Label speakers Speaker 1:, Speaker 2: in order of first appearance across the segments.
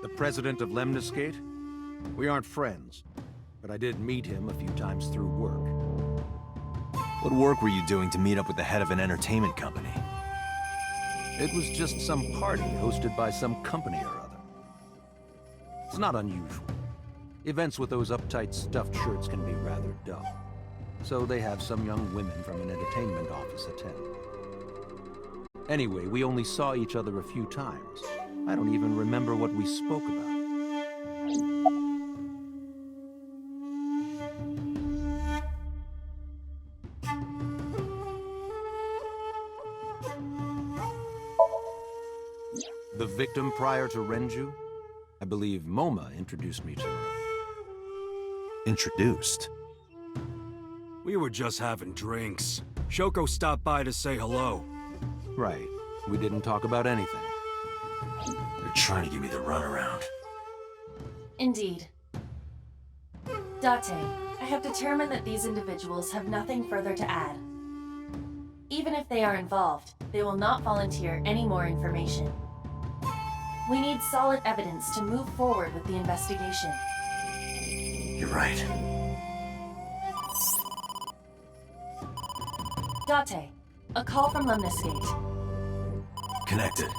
Speaker 1: The president of Lemniscate? We aren't friends, but I did meet him a few times through work.
Speaker 2: What work were you doing to meet up with the head of an entertainment company?
Speaker 1: It was just some party hosted by some company or other. It's not unusual. Events with those uptight stuffed shirts can be rather dull. So they have some young women from an entertainment office attend. Anyway, we only saw each other a few times. I don't even remember what we spoke about. The victim prior to Renju? I believe Moma introduced me to her.
Speaker 2: Introduced?
Speaker 3: We were just having drinks. Shoko stopped by to say hello.
Speaker 1: Right. We didn't talk about anything.
Speaker 2: They're trying to give me the runaround.
Speaker 4: Indeed. Date, I have determined that these individuals have nothing further to add. Even if they are involved, they will not volunteer any more information. We need solid evidence to move forward with the investigation.
Speaker 2: You're right.
Speaker 4: Date, a call from Lemniscate.
Speaker 2: Connected.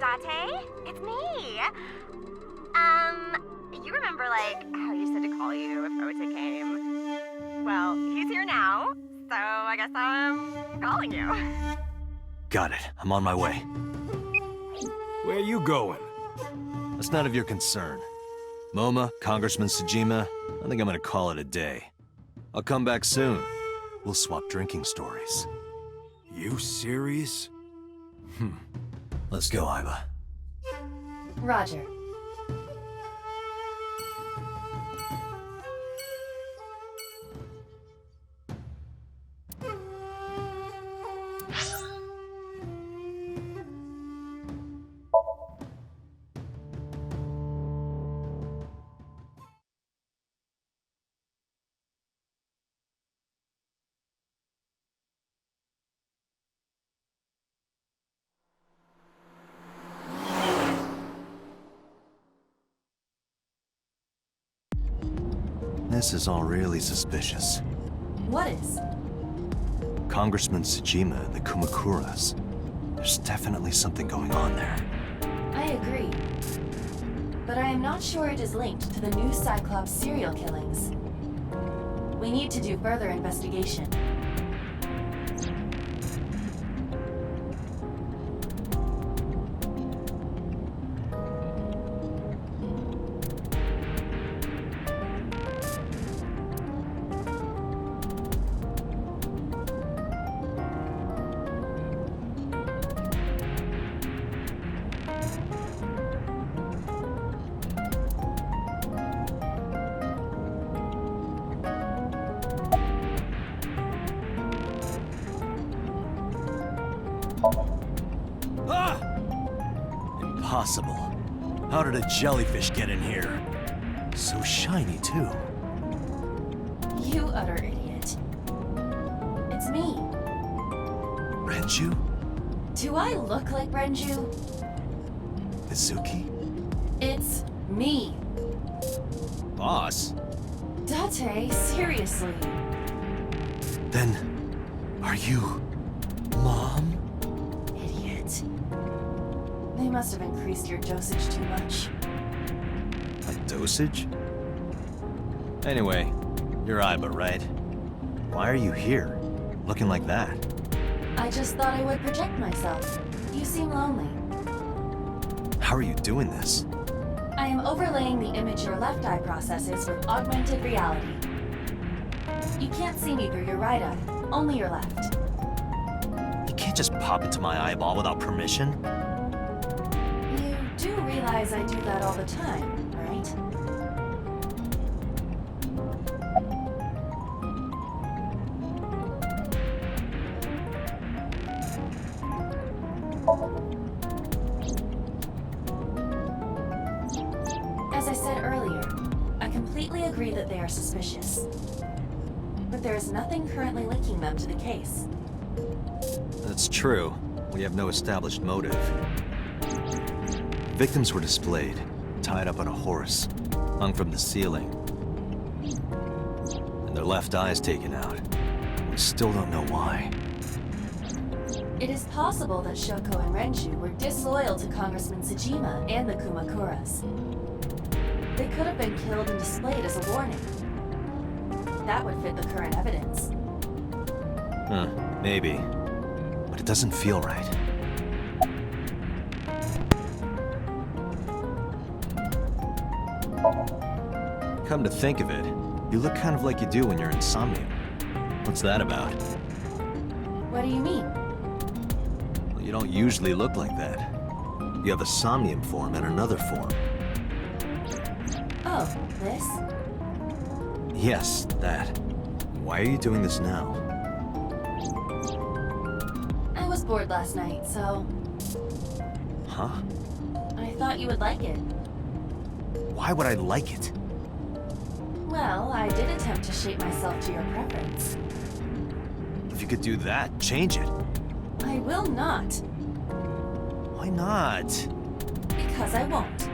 Speaker 5: Date? It's me! You remember, like, how you said to call you if Ota came? Well, he's here now, so I guess I'm calling you.
Speaker 2: Got it. I'm on my way.
Speaker 3: Where you going?
Speaker 2: That's none of your concern. Moma, Congressman Tsujima, I think I'm gonna call it a day. I'll come back soon. We'll swap drinking stories.
Speaker 3: You serious?
Speaker 2: Let's go, Aiba.
Speaker 4: Roger.
Speaker 2: This is all really suspicious.
Speaker 4: What is?
Speaker 2: Congressman Tsujima and the Kumakuras. There's definitely something going on there.
Speaker 4: I agree. But I am not sure it is linked to the new Cyclops serial killings. We need to do further investigation.
Speaker 2: Impossible. How did a jellyfish get in here? So shiny, too.
Speaker 4: You utter idiot. It's me.
Speaker 2: Renju?
Speaker 4: Do I look like Renju?
Speaker 2: Izuki?
Speaker 4: It's me.
Speaker 2: Boss?
Speaker 4: Date, seriously.
Speaker 2: Then, are you... Mom?
Speaker 4: Idiot. They must have increased your dosage too much.
Speaker 2: My dosage? Anyway, you're Aiba, right? Why are you here? Looking like that?
Speaker 4: I just thought I would project myself. You seem lonely.
Speaker 2: How are you doing this?
Speaker 4: I am overlaying the image your left eye processes with augmented reality. You can't see me through your right eye, only your left.
Speaker 2: You can't just pop into my eyeball without permission.
Speaker 4: You do realize I do that all the time, right? As I said earlier, I completely agree that they are suspicious. But but there is nothing currently linking them to the case.
Speaker 2: That's true. We have no established motive. Victims were displayed, tied up on a horse, hung from the ceiling. And their left eyes taken out. We still don't know why.
Speaker 4: It is possible that Shoko and Renju were disloyal to Congressman Tsujima and the Kumakuras. They could have been killed and displayed as a warning. That would fit the current evidence.
Speaker 2: Maybe. But it doesn't feel right. Come to think of it, you look kind of like you do when you're insomnia. What's that about?
Speaker 4: What do you mean?
Speaker 2: Well, you don't usually look like that. You have a somnium form and another form.
Speaker 4: Oh, this?
Speaker 2: Yes, that. Why are you doing this now?
Speaker 4: I was bored last night, so
Speaker 2: Huh?
Speaker 4: I thought you would like it.
Speaker 2: Why would I like it?
Speaker 4: Well, I did attempt to shape myself to your preference.
Speaker 2: If you could do that, change it.
Speaker 4: I will not,
Speaker 2: Why not?
Speaker 4: because I won't.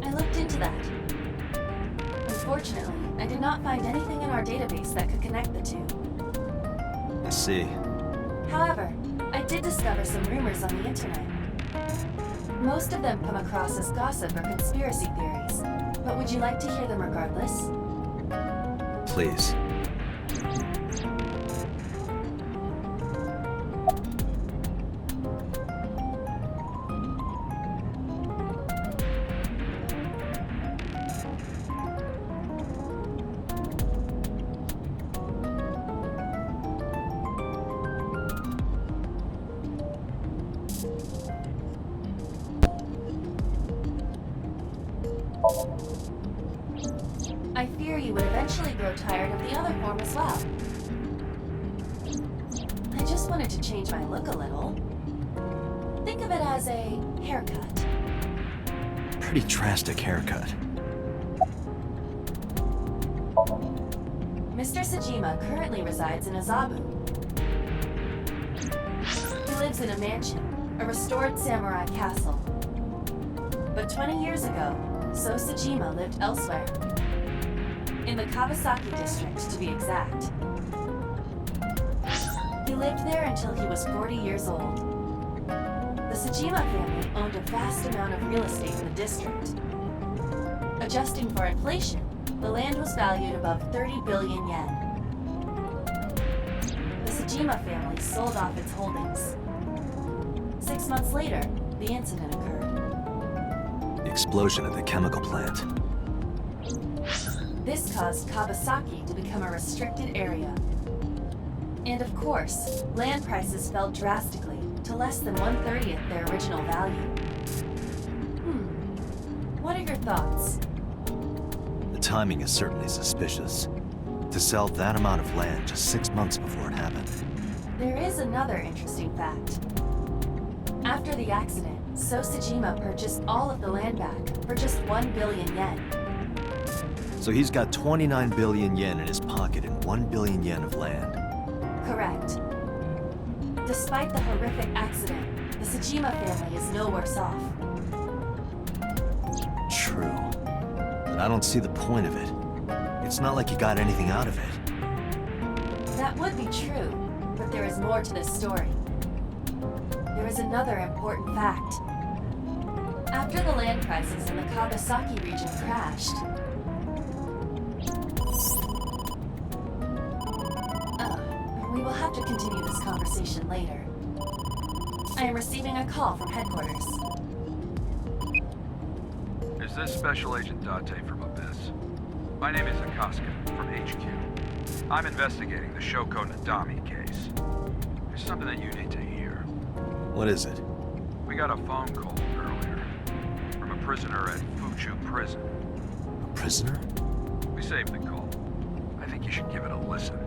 Speaker 4: I looked into that. Unfortunately, I did not find anything in our database that could connect the two.
Speaker 2: I see.
Speaker 4: However, I did discover some rumors on the internet. Most of them come across as gossip or conspiracy theories, but would you like to hear them regardless?
Speaker 2: Please.
Speaker 4: I fear you would eventually grow tired of the other form as well. I just wanted to change my look a little. Think of it as a haircut.
Speaker 2: Pretty drastic haircut.
Speaker 4: Mr. Tsujima currently resides in Azabu. He lives in a mansion, a restored samurai castle. But 20 years ago, So Tsujima lived elsewhere. In the Kawasaki district, to be exact. He lived there until he was 40 years old. The Tsujima family owned a vast amount of real estate in the district. Adjusting for inflation, the land was valued above 30 billion yen. The Tsujima family sold off its holdings. 6 months later, the incident occurred.
Speaker 2: The explosion at the chemical plant.
Speaker 4: This caused Kawasaki to become a restricted area. And of course, land prices fell drastically to less than 1/30 their original value. What are your thoughts?
Speaker 2: The timing is certainly suspicious. To sell that amount of land just 6 months before it happened.
Speaker 4: There is another interesting fact. After the accident, So Tsujima purchased all of the land back for just 1 billion yen.
Speaker 2: So he's got 29 billion yen in his pocket and 1 billion yen of land.
Speaker 4: Correct. Despite the horrific accident, the Tsujima family is no worse off.
Speaker 2: True. But I don't see the point of it. It's not like he got anything out of it.
Speaker 4: That would be true, but there is more to this story. There is another important fact. After the land prices in the Kawasaki region crashed, we will have to continue this conversation later. I am receiving a call from headquarters.
Speaker 6: Is this Special Agent Date from Abyss? My name is Akaska from HQ. I'm investigating the Shoko Nadami case. There's something that you need to hear.
Speaker 2: What is it?
Speaker 6: We got a phone call earlier from a prisoner at Fuchu Prison.
Speaker 2: A prisoner?
Speaker 6: We saved the call. I think you should give it a listen.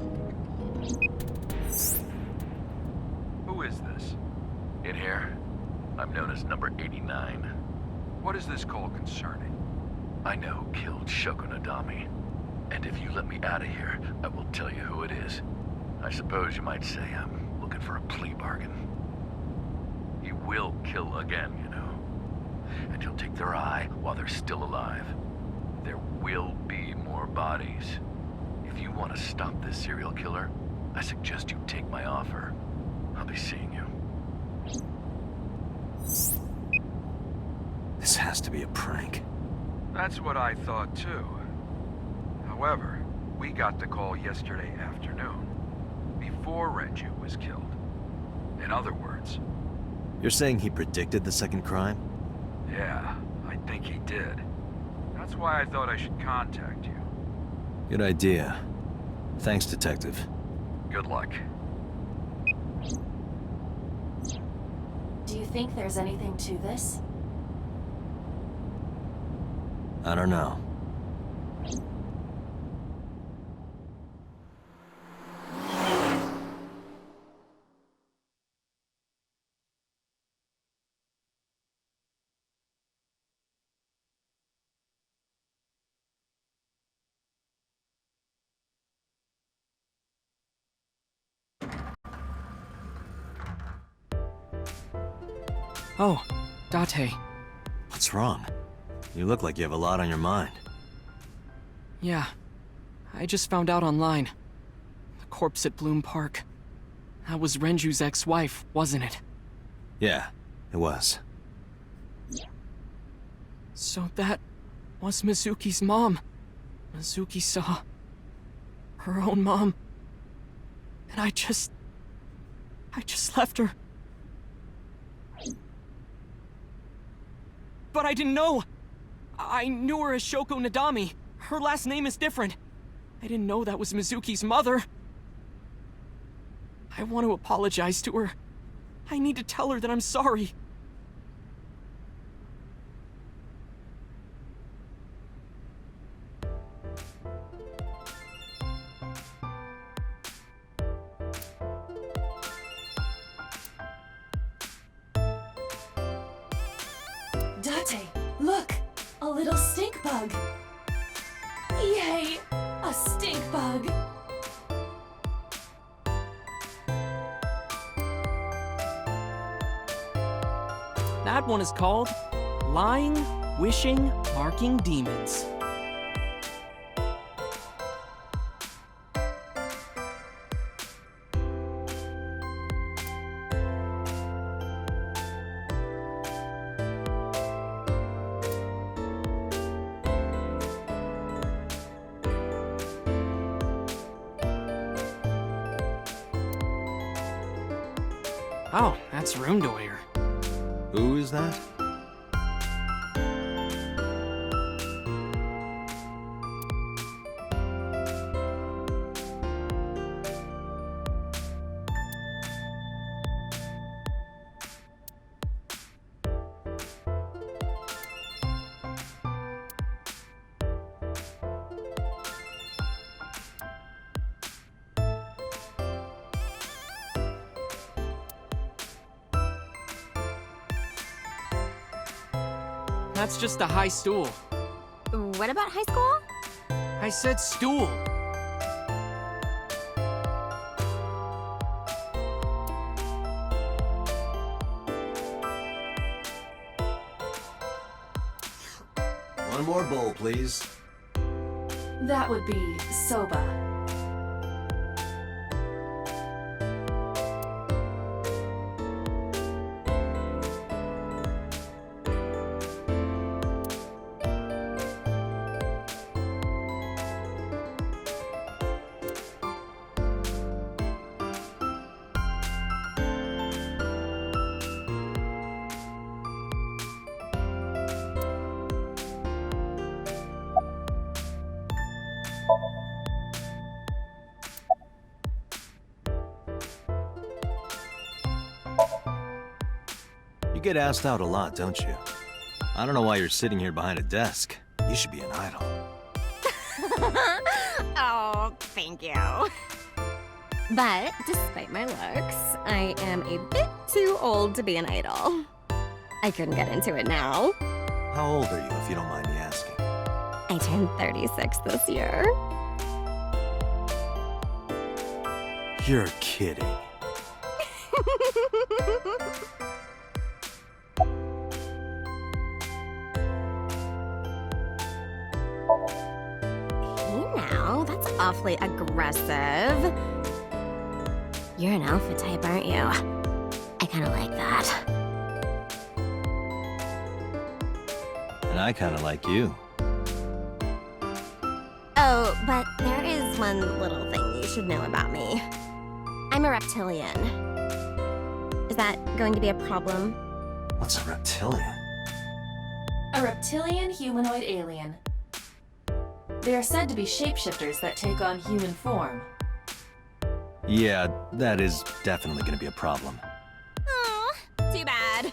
Speaker 6: Who is this?
Speaker 7: In here? I'm known as number 89.
Speaker 6: What is this call concerning?
Speaker 7: I know who killed Shoko Nadami. And if you let me out of here, I will tell you who it is. I suppose you might say I'm looking for a plea bargain. He will kill again, you know. And you'll take their eye while they're still alive. There will be more bodies. If you want to stop this serial killer, I suggest you take my offer. I'll be seeing you.
Speaker 2: This has to be a prank.
Speaker 6: That's what I thought too. However, we got the call yesterday afternoon, before Renju was killed. In other words,
Speaker 2: You're saying he predicted the second crime?
Speaker 6: yeah, I think he did. That's why I thought I should contact you.
Speaker 2: Good idea. Thanks, Detective.
Speaker 6: Good luck.
Speaker 4: Do you think there's anything to this?
Speaker 2: I don't know.
Speaker 8: Oh, Date.
Speaker 2: What's wrong? You look like you have a lot on your mind.
Speaker 8: Yeah, I just found out online. The corpse at Bloom Park. That was Renju's ex-wife, wasn't it?
Speaker 2: Yeah, it was.
Speaker 8: So that was Mizuki's mom. Mizuki saw her own mom. And I just left her. But I didn't know. I knew her as Shoko Nadami. Her last name is different. I didn't know that was Mizuki's mother. I want to apologize to her. I need to tell her that I'm sorry.
Speaker 4: Date, look! A little stink bug! Yay! A stink bug!
Speaker 8: That one is called Lying, Wishing, Marking Demons. Oh, that's room Doyer.
Speaker 2: Who is that?
Speaker 8: That's just a high stool.
Speaker 5: What about high school?
Speaker 8: I said stool.
Speaker 2: One more bowl, please.
Speaker 4: That would be soba.
Speaker 2: You get asked out a lot, don't you? I don't know why you're sitting here behind a desk. You should be an idol.
Speaker 5: Oh, thank you. But despite my looks, I am a bit too old to be an idol. I couldn't get into it now.
Speaker 2: How old are you, if you don't mind me asking?
Speaker 5: I turned 36 this year.
Speaker 2: You're kidding.
Speaker 5: Hey now, that's awfully aggressive. You're an alpha type, aren't you? I kinda like that.
Speaker 2: And I kinda like you.
Speaker 5: Oh, but there is one little thing you should know about me. I'm a reptilian. Is that going to be a problem?
Speaker 2: What's a reptilian?
Speaker 4: A reptilian humanoid alien. They are said to be shapeshifters that take on human form.
Speaker 2: Yeah, that is definitely gonna be a problem.
Speaker 5: Oh, too bad.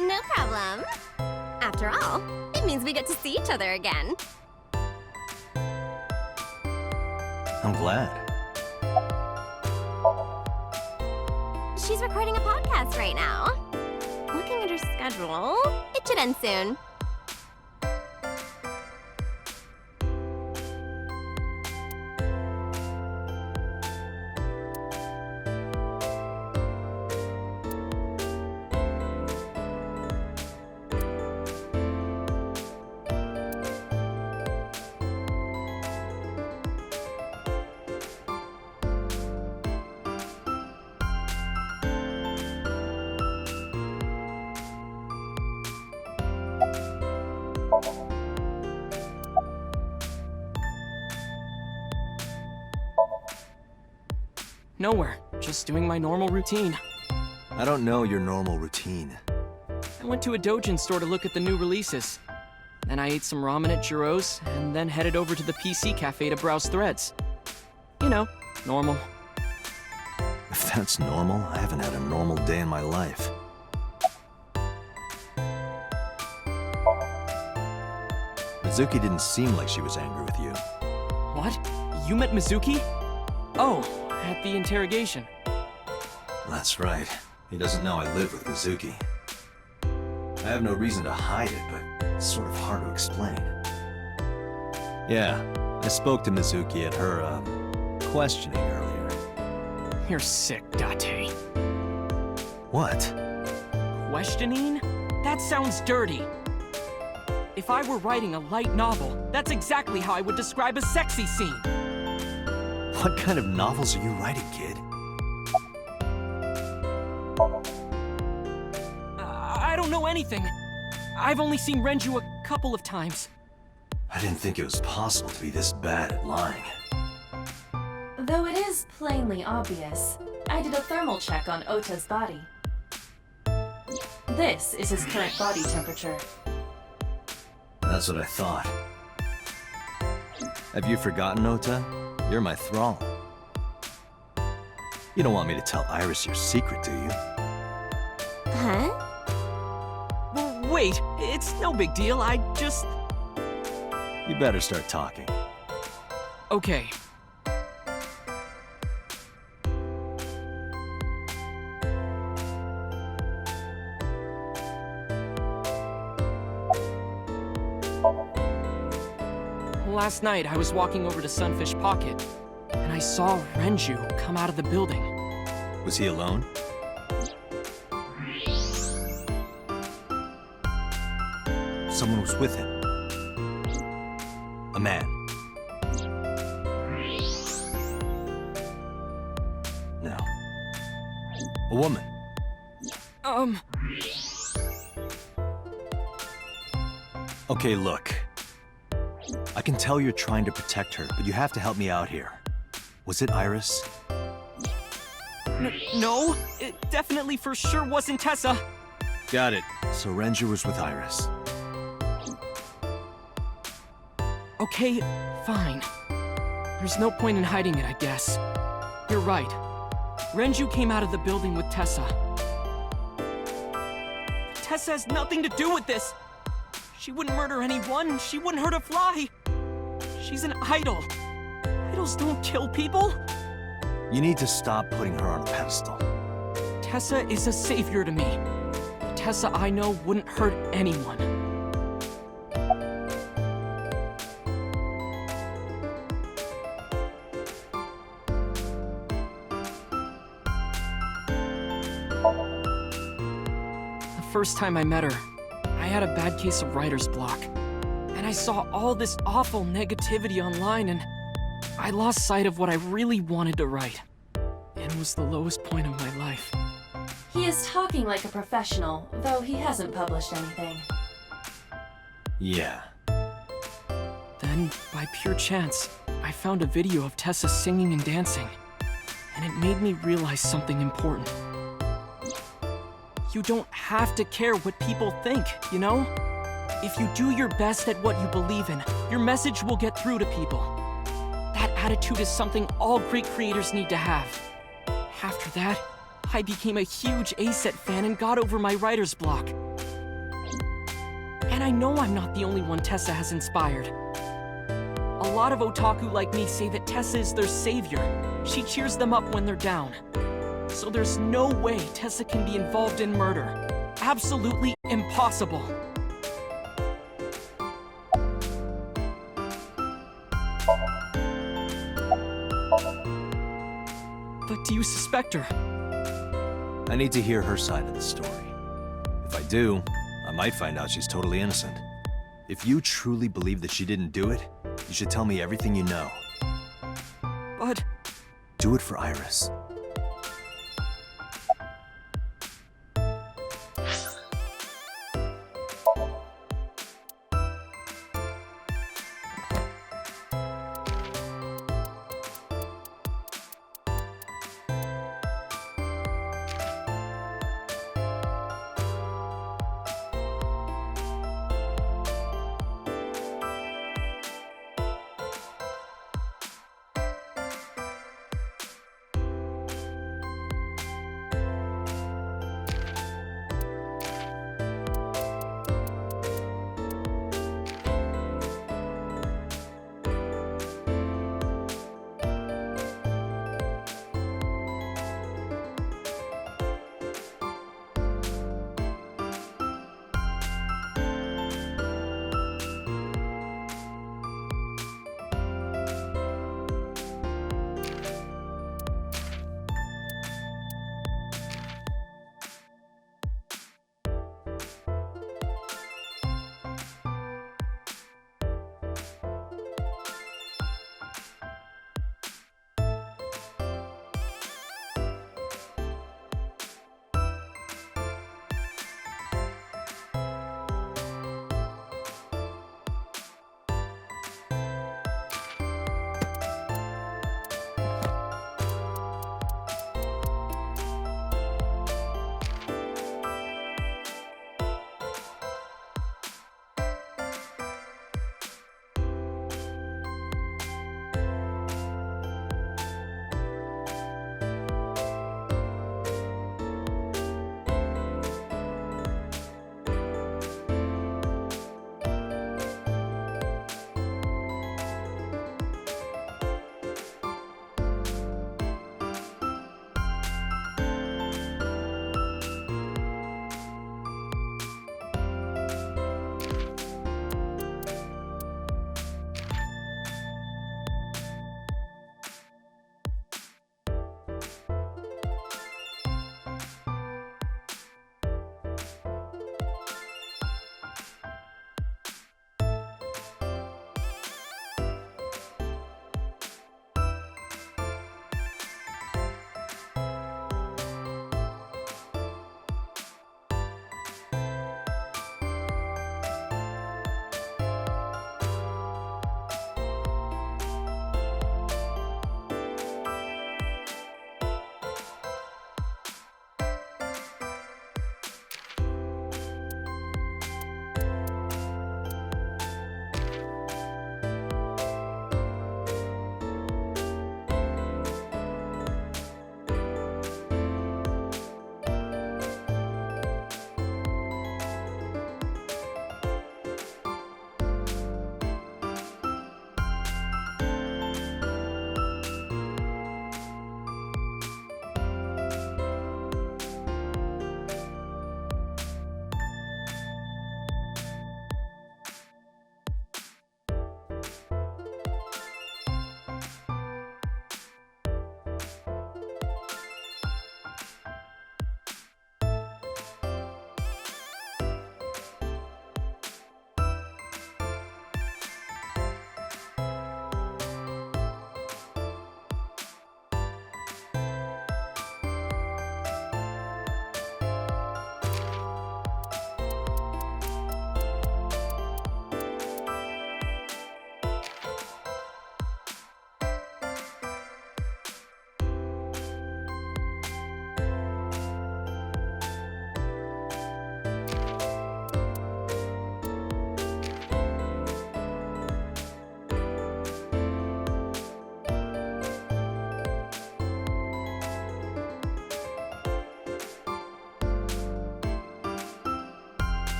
Speaker 5: No problem. After all, it means we get to see each other again.
Speaker 2: I'm glad.
Speaker 5: She's recording a podcast right now. Looking at her schedule, it should end soon.
Speaker 8: Nowhere. Just doing my normal routine.
Speaker 2: I don't know your normal routine.
Speaker 8: I went to a Dojin store to look at the new releases. Then I ate some ramen at Jiro's, and then headed over to the PC cafe to browse threads. You know, normal.
Speaker 2: If that's normal, I haven't had a normal day in my life. Mizuki didn't seem like she was angry with you.
Speaker 8: What? You met Mizuki? Oh, at the interrogation.
Speaker 2: That's right. He doesn't know I live with Mizuki. I have no reason to hide it, but it's sort of hard to explain. Yeah, I spoke to Mizuki at her, questioning earlier.
Speaker 8: You're sick, Date.
Speaker 2: What?
Speaker 8: Questioning? That sounds dirty. If I were writing a light novel, that's exactly how I would describe a sexy scene.
Speaker 2: What kind of novels are you writing, kid?
Speaker 8: I don't know anything. I've only seen Renju a couple of times.
Speaker 2: I didn't think it was possible to be this bad at lying.
Speaker 4: Though it is plainly obvious, I did a thermal check on Ota's body. This is his current body temperature.
Speaker 2: That's what I thought. Have you forgotten, Ota? You're my thrall. You don't want me to tell Iris your secret, do you?
Speaker 5: Huh?
Speaker 8: Well, wait, it's no big deal. I just...
Speaker 2: You better start talking.
Speaker 8: Okay. Last night, I was walking over to Sunfish Pocket, and I saw Renju come out of the building.
Speaker 2: Was he alone? Someone was with him. A man. No. A woman. Okay, look. I can tell you're trying to protect her, but you have to help me out here. Was it Iris?
Speaker 8: No, it definitely for sure wasn't Tessa.
Speaker 2: Got it. So Renju was with Iris.
Speaker 8: Okay, fine. There's no point in hiding it, I guess. You're right. Renju came out of the building with Tessa. Tessa has nothing to do with this. She wouldn't murder anyone. She wouldn't hurt a fly. She's an idol. Idols don't kill people.
Speaker 2: You need to stop putting her on a pedestal.
Speaker 8: Tessa is a savior to me. The Tessa I know wouldn't hurt anyone. The first time I met her, I had a bad case of writer's block. And I saw all this awful negativity online, and I lost sight of what I really wanted to write. It was the lowest point of my life.
Speaker 4: He is talking like a professional, though he hasn't published anything.
Speaker 2: Yeah.
Speaker 8: Then, by pure chance, I found a video of Tessa singing and dancing, and it made me realize something important. You don't have to care what people think, you know? If you do your best at what you believe in, your message will get through to people. That attitude is something all great creators need to have. After that, I became a huge A-Set fan and got over my writer's block. And I know I'm not the only one Tessa has inspired. A lot of otaku like me say that Tessa is their savior. She cheers them up when they're down. So there's no way Tessa can be involved in murder. Absolutely impossible. But do you suspect her?
Speaker 2: I need to hear her side of the story. If I do, I might find out she's totally innocent. If you truly believe that she didn't do it, you should tell me everything you know.
Speaker 8: But...
Speaker 2: Do it for Iris.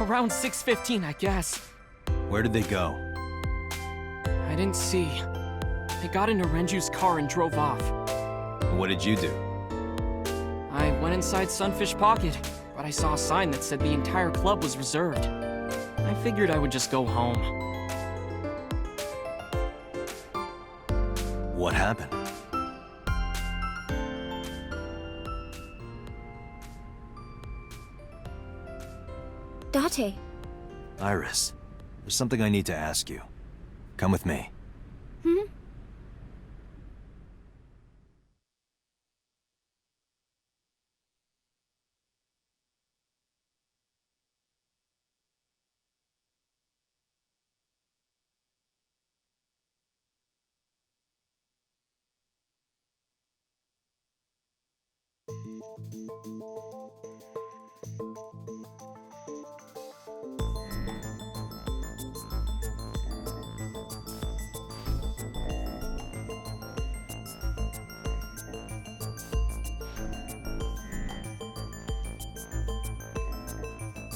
Speaker 8: Around 6:15, I guess.
Speaker 2: Where did they go?
Speaker 8: I didn't see. They got into Renju's car and drove off.
Speaker 2: And what did you do?
Speaker 8: I went inside Sunfish Pocket, but I saw a sign that said the entire club was reserved. I figured I would just go home.
Speaker 2: What happened?
Speaker 5: Date.
Speaker 2: Iris, there's something I need to ask you. Come with me.
Speaker 5: Hmm?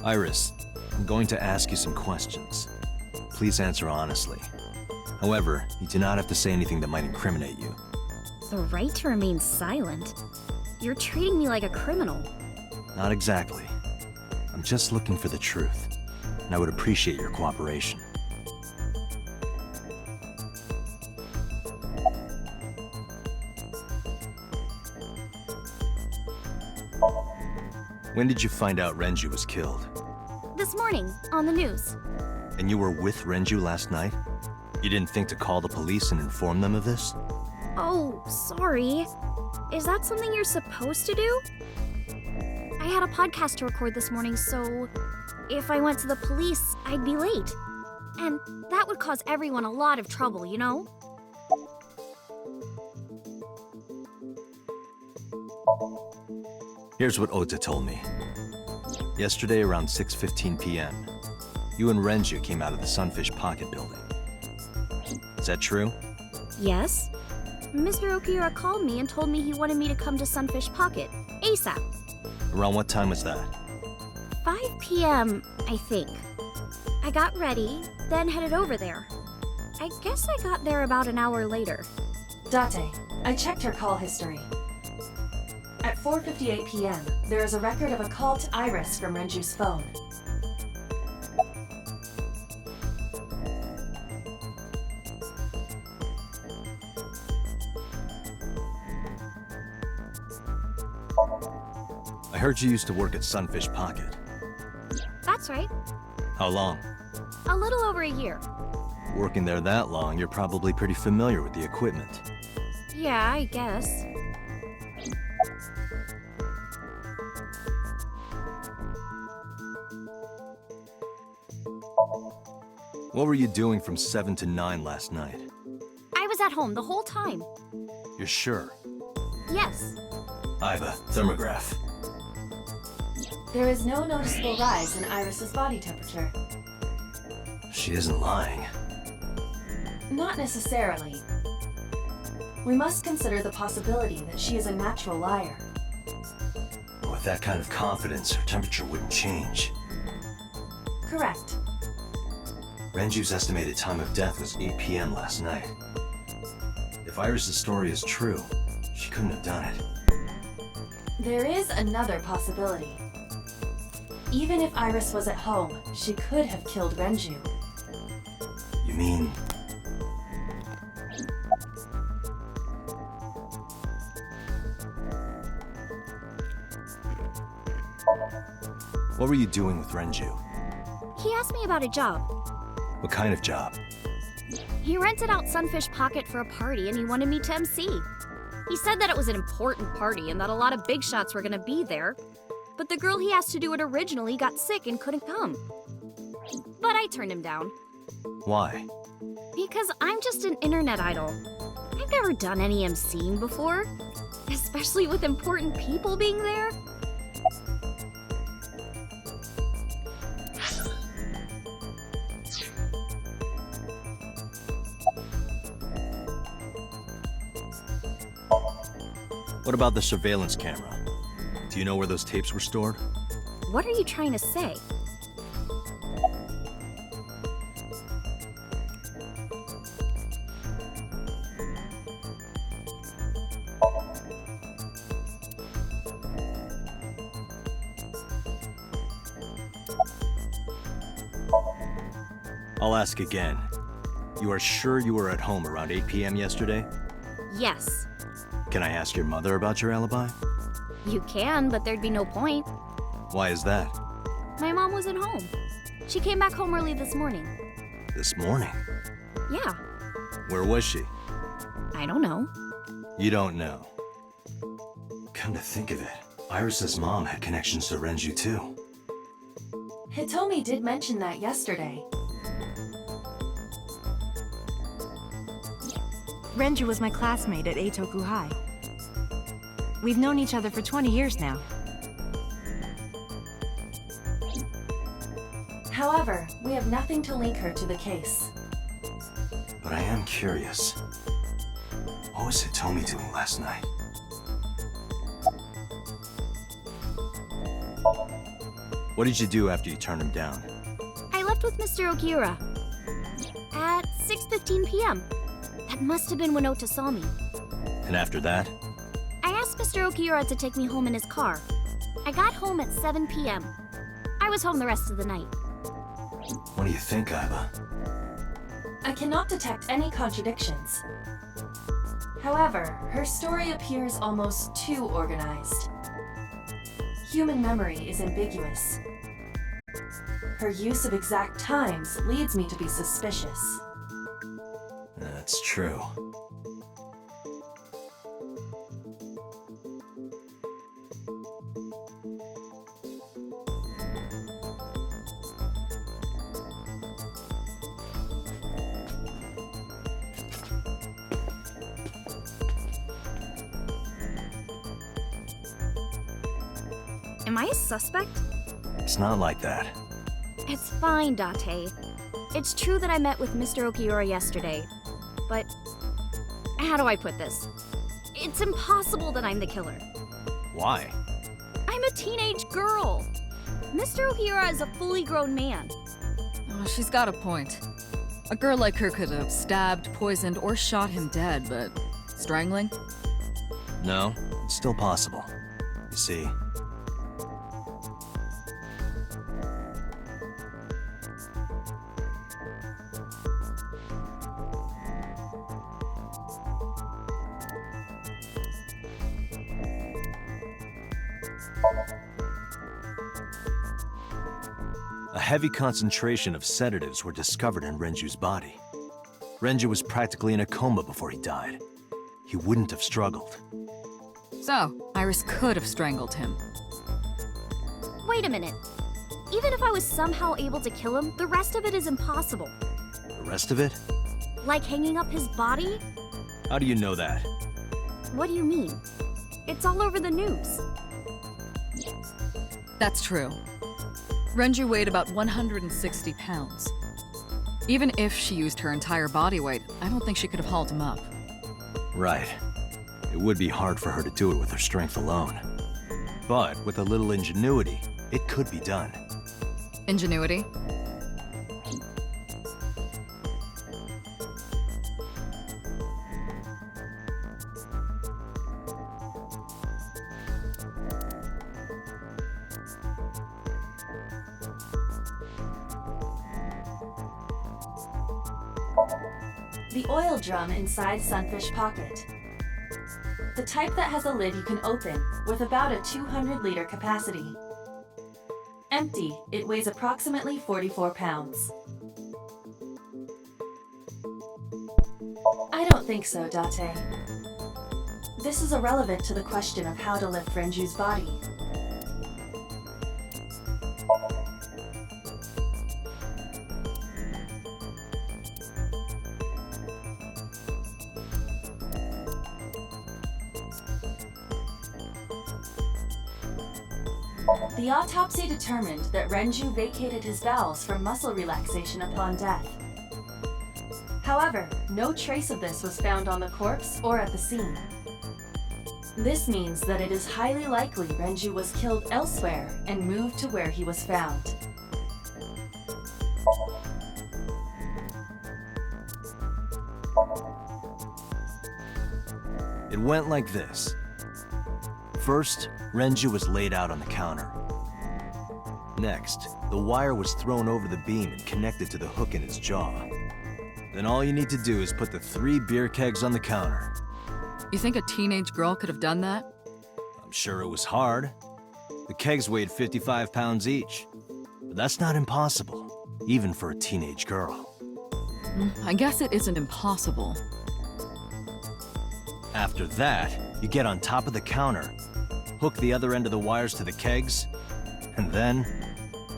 Speaker 2: Iris, I'm going to ask you some questions. Please answer honestly. However, you do not have to say anything that might incriminate you.
Speaker 9: The right to remain silent? You're treating me like a criminal.
Speaker 2: Not exactly. I'm just looking for the truth, and I would appreciate your cooperation. When did you find out Renju was killed?
Speaker 9: This morning, on the news.
Speaker 2: And you were with Renju last night? You didn't think to call the police and inform them of this?
Speaker 9: Oh, sorry. Is that something you're supposed to do? I had a podcast to record this morning, so if I went to the police, I'd be late. And that would cause everyone a lot of trouble, you know?
Speaker 2: Here's what Ota told me. Yesterday around 6:15 p.m., you and Renju came out of the Sunfish Pocket building. Is that true?
Speaker 9: Yes. Mr. Okiura called me and told me he wanted me to come to Sunfish Pocket, ASAP.
Speaker 2: Around what time was that?
Speaker 9: 5 p.m., I think. I got ready, then headed over there. I guess I got there about an hour later.
Speaker 4: Date, I checked her call history. At 4:58 p.m., there is a record of a call to Iris from Renju's phone.
Speaker 2: I heard you used to work at Sunfish Pocket.
Speaker 9: That's right.
Speaker 2: How long?
Speaker 9: A little over a year.
Speaker 2: Working there that long, you're probably pretty familiar with the equipment.
Speaker 9: Yeah, I guess.
Speaker 2: What were you doing from 7 to 9 last night?
Speaker 9: I was at home the whole time.
Speaker 2: You're sure?
Speaker 9: Yes.
Speaker 2: I have a thermograph.
Speaker 4: There is no noticeable rise in Iris's body temperature.
Speaker 2: She isn't lying.
Speaker 4: Not necessarily. We must consider the possibility that she is a natural liar.
Speaker 2: With that kind of confidence, her temperature wouldn't change.
Speaker 4: Correct.
Speaker 2: Renju's estimated time of death was 8 p.m. last night. If Iris' story is true, she couldn't have done it.
Speaker 4: There is another possibility. Even if Iris was at home, she could have killed Renju.
Speaker 2: You mean... What were you doing with Renju?
Speaker 9: He asked me about a job.
Speaker 2: What kind of job?
Speaker 9: He rented out Sunfish Pocket for a party and he wanted me to MC. He said that it was an important party and that a lot of big shots were gonna be there. But the girl he asked to do it originally got sick and couldn't come. But I turned him down.
Speaker 2: Why?
Speaker 9: Because I'm just an internet idol. I've never done any MCing before. Especially with important people being there.
Speaker 2: What about the surveillance camera? Do you know where those tapes were stored?
Speaker 9: What are you trying to say?
Speaker 2: I'll ask again. You are sure you were at home around 8 p.m. yesterday?
Speaker 9: Yes.
Speaker 2: Can I ask your mother about your alibi?
Speaker 9: You can, but there'd be no point.
Speaker 2: Why is that?
Speaker 9: My mom wasn't home. She came back home early this morning.
Speaker 2: This morning?
Speaker 9: Yeah.
Speaker 2: Where was she?
Speaker 9: I don't know.
Speaker 2: You don't know. Come to think of it, Iris's mom had connections to Renju too.
Speaker 4: Hitomi did mention that yesterday.
Speaker 10: Renju was my classmate at Eitoku High. We've known each other for 20 years now.
Speaker 4: However, we have nothing to link her to the case.
Speaker 2: But I am curious. What was Hitomi doing last night? What did you do after you turned him down?
Speaker 9: I left with Mr. Okiura. At 6:15 p.m. That must have been when Ota saw me.
Speaker 2: And after that?
Speaker 9: I asked Mr. Okiura to take me home in his car. I got home at 7 p.m. I was home the rest of the night.
Speaker 2: What do you think, Aiba?
Speaker 4: I cannot detect any contradictions. However, her story appears almost too organized. Human memory is ambiguous. Her use of exact times leads me to be suspicious.
Speaker 2: That's true.
Speaker 9: Am I a suspect?
Speaker 2: It's not like that.
Speaker 9: It's fine, Date. It's true that I met with Mr. Okiura yesterday, but how do I put this? It's impossible that I'm the killer.
Speaker 2: Why?
Speaker 9: I'm a teenage girl. Mr. Okiura is a fully grown man.
Speaker 11: Oh, she's got a point. A girl like her could have stabbed, poisoned, or shot him dead, but strangling?
Speaker 2: No, it's still possible. You see, a heavy concentration of sedatives were discovered in Renju's body. Renju was practically in a coma before he died. He wouldn't have struggled.
Speaker 11: So, Iris could have strangled him.
Speaker 9: Wait a minute. Even if I was somehow able to kill him, the rest of it is impossible.
Speaker 2: The rest of it?
Speaker 9: Like hanging up his body?
Speaker 2: How do you know that?
Speaker 9: What do you mean? It's all over the news.
Speaker 11: That's true. Renju weighed about 160 pounds. Even if she used her entire body weight, I don't think she could have hauled him up.
Speaker 2: Right. It would be hard for her to do it with her strength alone. But with a little ingenuity, it could be done.
Speaker 11: Ingenuity?
Speaker 4: The oil drum inside Sunfish Pocket. The type that has a lid you can open, with about a 200-liter capacity. Empty, it weighs approximately 44 pounds. I don't think so, Date. This is irrelevant to the question of how to lift Renju's body. The autopsy determined that Renju vacated his bowels for muscle relaxation upon death. However, no trace of this was found on the corpse or at the scene. This means that it is highly likely Renju was killed elsewhere and moved to where he was found.
Speaker 2: It went like this. First, Renju was laid out on the counter. Next, The wire was thrown over the beam and connected to the hook in his jaw. Then all you need to do is put the 3 beer kegs on the counter.
Speaker 11: You think a teenage girl could have done that?
Speaker 2: I'm sure it was hard. The kegs weighed 55 pounds each. But that's not impossible, even for a teenage girl.
Speaker 11: I guess it isn't impossible.
Speaker 2: After that, you get on top of the counter, hook the other end of the wires to the kegs, and then,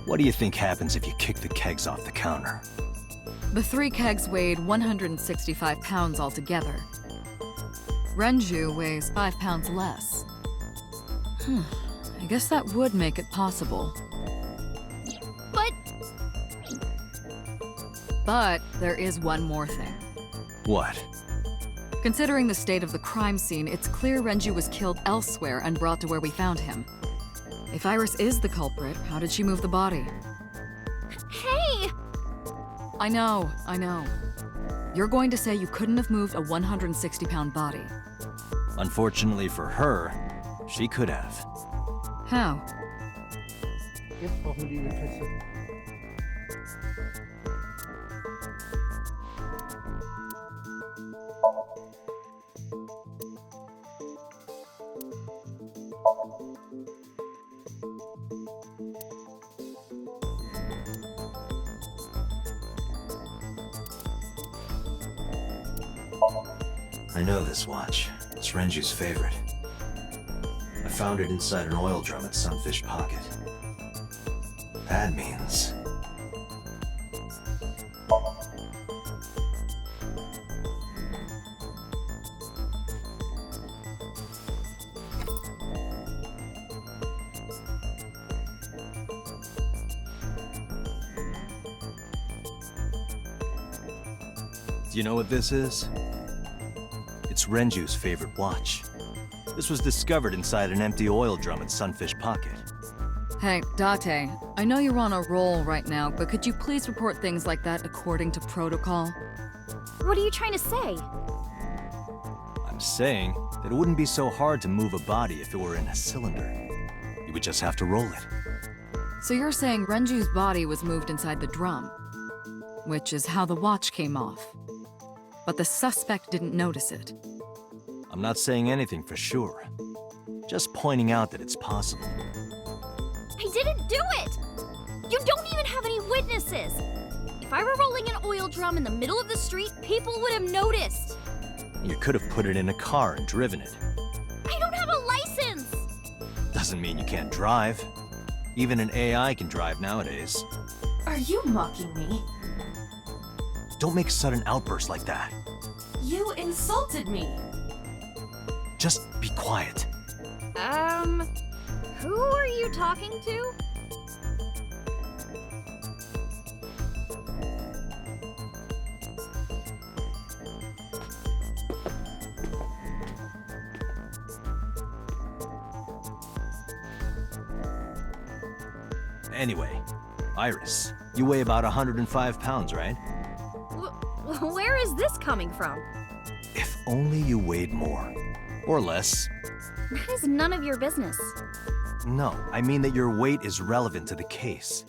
Speaker 2: what do you think happens if you kick the kegs off the counter?
Speaker 11: The 3 kegs weighed 165 pounds altogether. Renju weighs 5 pounds less. I guess that would make it possible. But there is one more thing.
Speaker 2: What?
Speaker 11: Considering the state of the crime scene, it's clear Renju was killed elsewhere and brought to where we found him. If Iris is the culprit, how did she move the body?
Speaker 9: Hey!
Speaker 11: I know. You're going to say you couldn't have moved a 160-pound body.
Speaker 2: Unfortunately for her, she could have.
Speaker 11: How?
Speaker 2: I know this watch. It's Renju's favorite. I found it inside an oil drum at Sunfish Pocket. That means... Do you know what this is? It's Renju's favorite watch. This was discovered inside an empty oil drum at Sunfish Pocket.
Speaker 11: Hey, Date, I know you're on a roll right now, but could you please report things like that according to protocol?
Speaker 9: What are you trying to say?
Speaker 2: I'm saying that it wouldn't be so hard to move a body if it were in a cylinder. You would just have to roll it.
Speaker 11: So you're saying Renju's body was moved inside the drum, which is how the watch came off. But the suspect didn't notice it.
Speaker 2: I'm not saying anything for sure. Just pointing out that it's possible.
Speaker 9: I didn't do it! You don't even have any witnesses! If I were rolling an oil drum in the middle of the street, people would have noticed!
Speaker 2: You could have put it in a car and driven it.
Speaker 9: I don't have a license!
Speaker 2: Doesn't mean you can't drive. Even an AI can drive nowadays.
Speaker 4: Are you mocking me?
Speaker 2: Don't make sudden outbursts like that.
Speaker 4: You insulted me!
Speaker 2: Just be quiet.
Speaker 9: Who are you talking to?
Speaker 2: Anyway, Iris, you weigh about 105 pounds, right?
Speaker 9: Where is this coming from?
Speaker 2: If only you weighed more. Or less.
Speaker 9: That is none of your business.
Speaker 2: No, I mean that your weight is relevant to the case.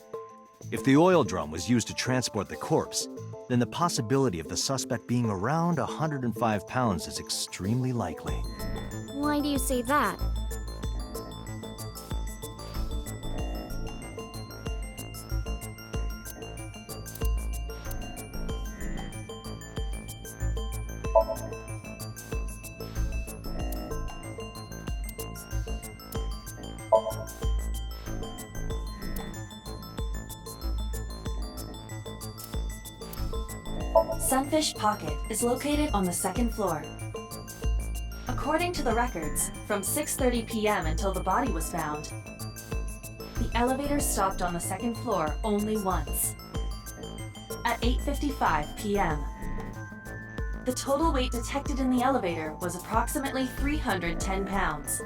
Speaker 2: If the oil drum was used to transport the corpse, then the possibility of the suspect being around 105 pounds is extremely likely.
Speaker 9: Why do you say that?
Speaker 4: Sunfish Pocket is located on the second floor. According to the records, from 6:30 p.m. until the body was found, the elevator stopped on the second floor only once. At 8:55 p.m., the total weight detected in the elevator was approximately 310 pounds.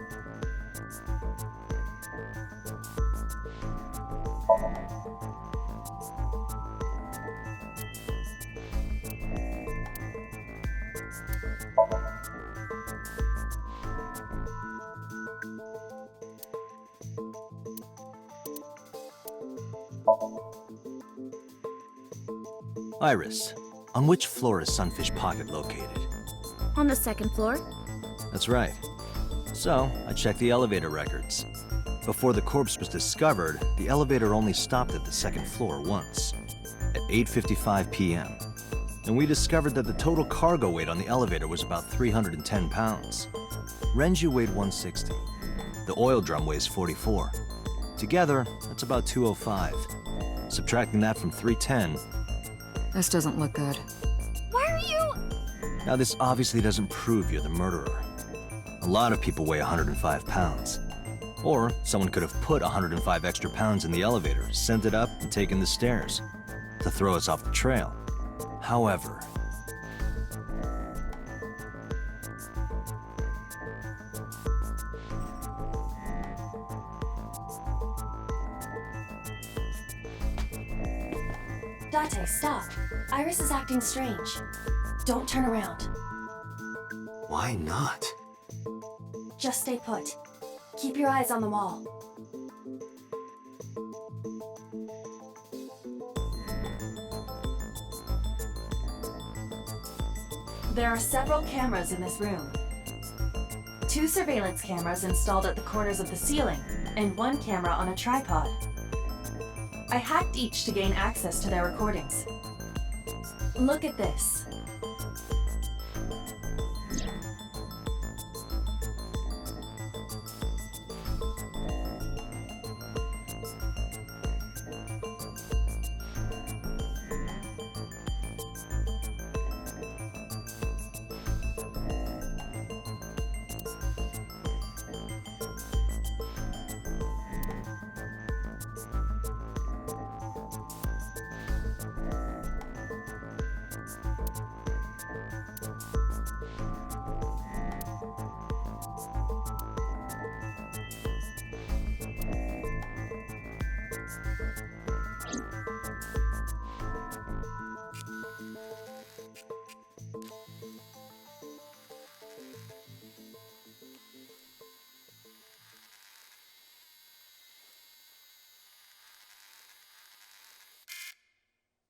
Speaker 2: Iris, on which floor is Sunfish Pocket located?
Speaker 9: On the second floor?
Speaker 2: That's right. So, I checked the elevator records. Before the corpse was discovered, the elevator only stopped at the second floor once, at 8:55 p.m. And we discovered that the total cargo weight on the elevator was about 310 pounds. Renju weighed 160. The oil drum weighs 44. Together, that's about 205. Subtracting that from 310.
Speaker 11: This doesn't look good.
Speaker 9: Why are you...
Speaker 2: Now, this obviously doesn't prove you're the murderer. A lot of people weigh 105 pounds. Or someone could have put 105 extra pounds in the elevator, sent it up, and taken the stairs to throw us off the trail. However,
Speaker 4: Date, stop. Iris is acting strange. Don't turn around.
Speaker 2: why not?
Speaker 4: Just stay put. Keep your eyes on the wall. There are several cameras in this room. 2 surveillance cameras installed at the corners of the ceiling, and 1 camera on a tripod. I hacked each to gain access to their recordings. Look at this.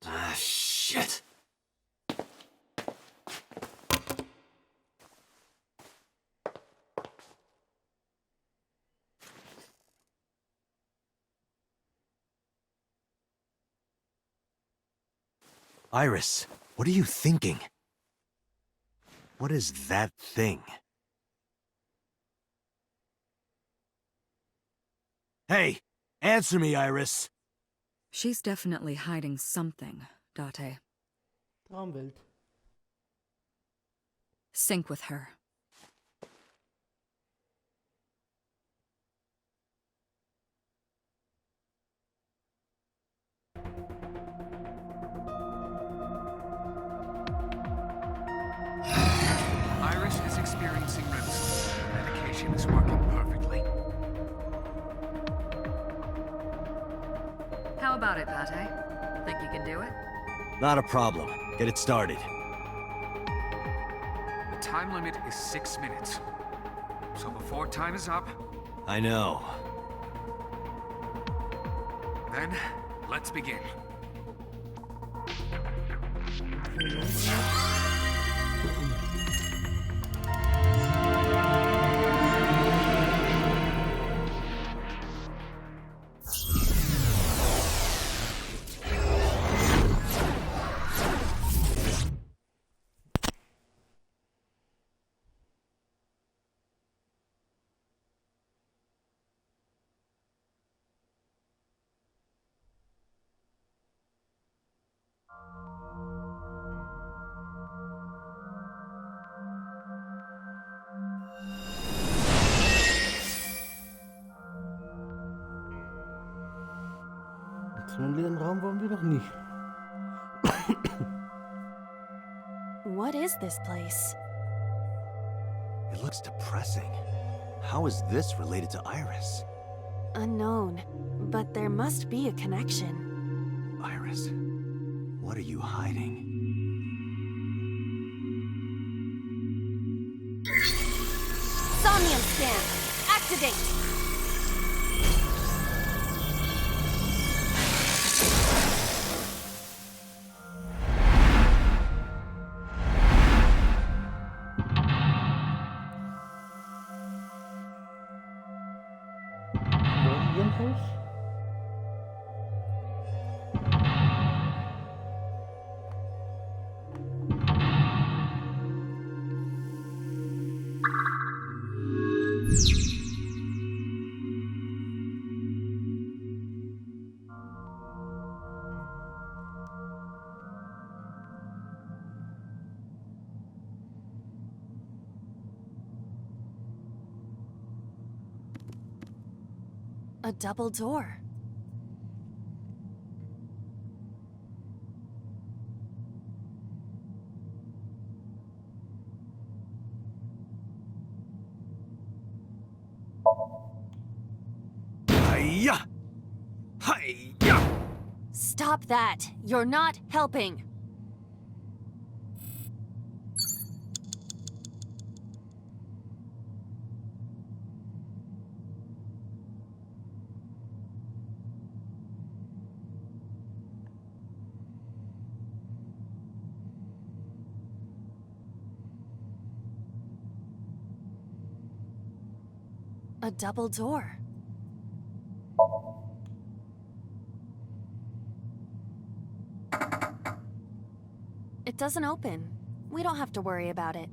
Speaker 2: Ah, shit. Iris, what are you thinking? What is that thing? Hey, answer me, Iris.
Speaker 11: She's definitely hiding something, Date.
Speaker 12: Traumwelt.
Speaker 11: Sync with her.
Speaker 6: Iris is experiencing REM sleep. Medication is working perfectly.
Speaker 11: How about it, Date? Think you can do it?
Speaker 2: Not a problem. Get it started.
Speaker 6: The time limit is 6 minutes. So before time is up,
Speaker 2: I know.
Speaker 6: then let's begin.
Speaker 12: So einen leeren Raum wollen wir doch nicht.
Speaker 4: What is this place?
Speaker 2: It looks depressing. How is this related to Iris?
Speaker 4: Unknown, but there must be a connection.
Speaker 2: Iris, what are you hiding?
Speaker 5: Somnium scan. Activate.
Speaker 4: A double door.
Speaker 3: Hiya! Hiya!
Speaker 9: Stop that! You're not helping!
Speaker 4: A double door. It doesn't open. We don't have to worry about it.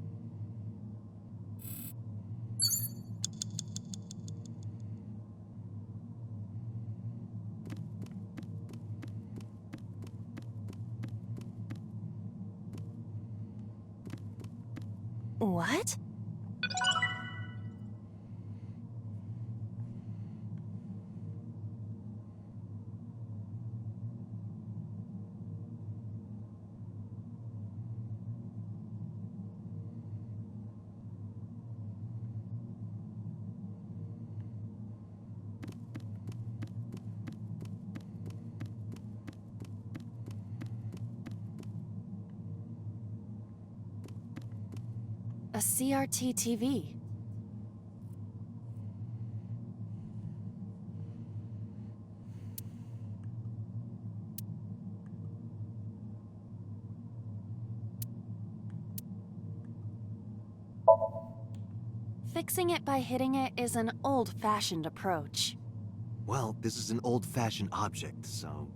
Speaker 4: What? A CRT TV. Fixing it by hitting it is an old-fashioned approach.
Speaker 2: Well, this is an old-fashioned object, so...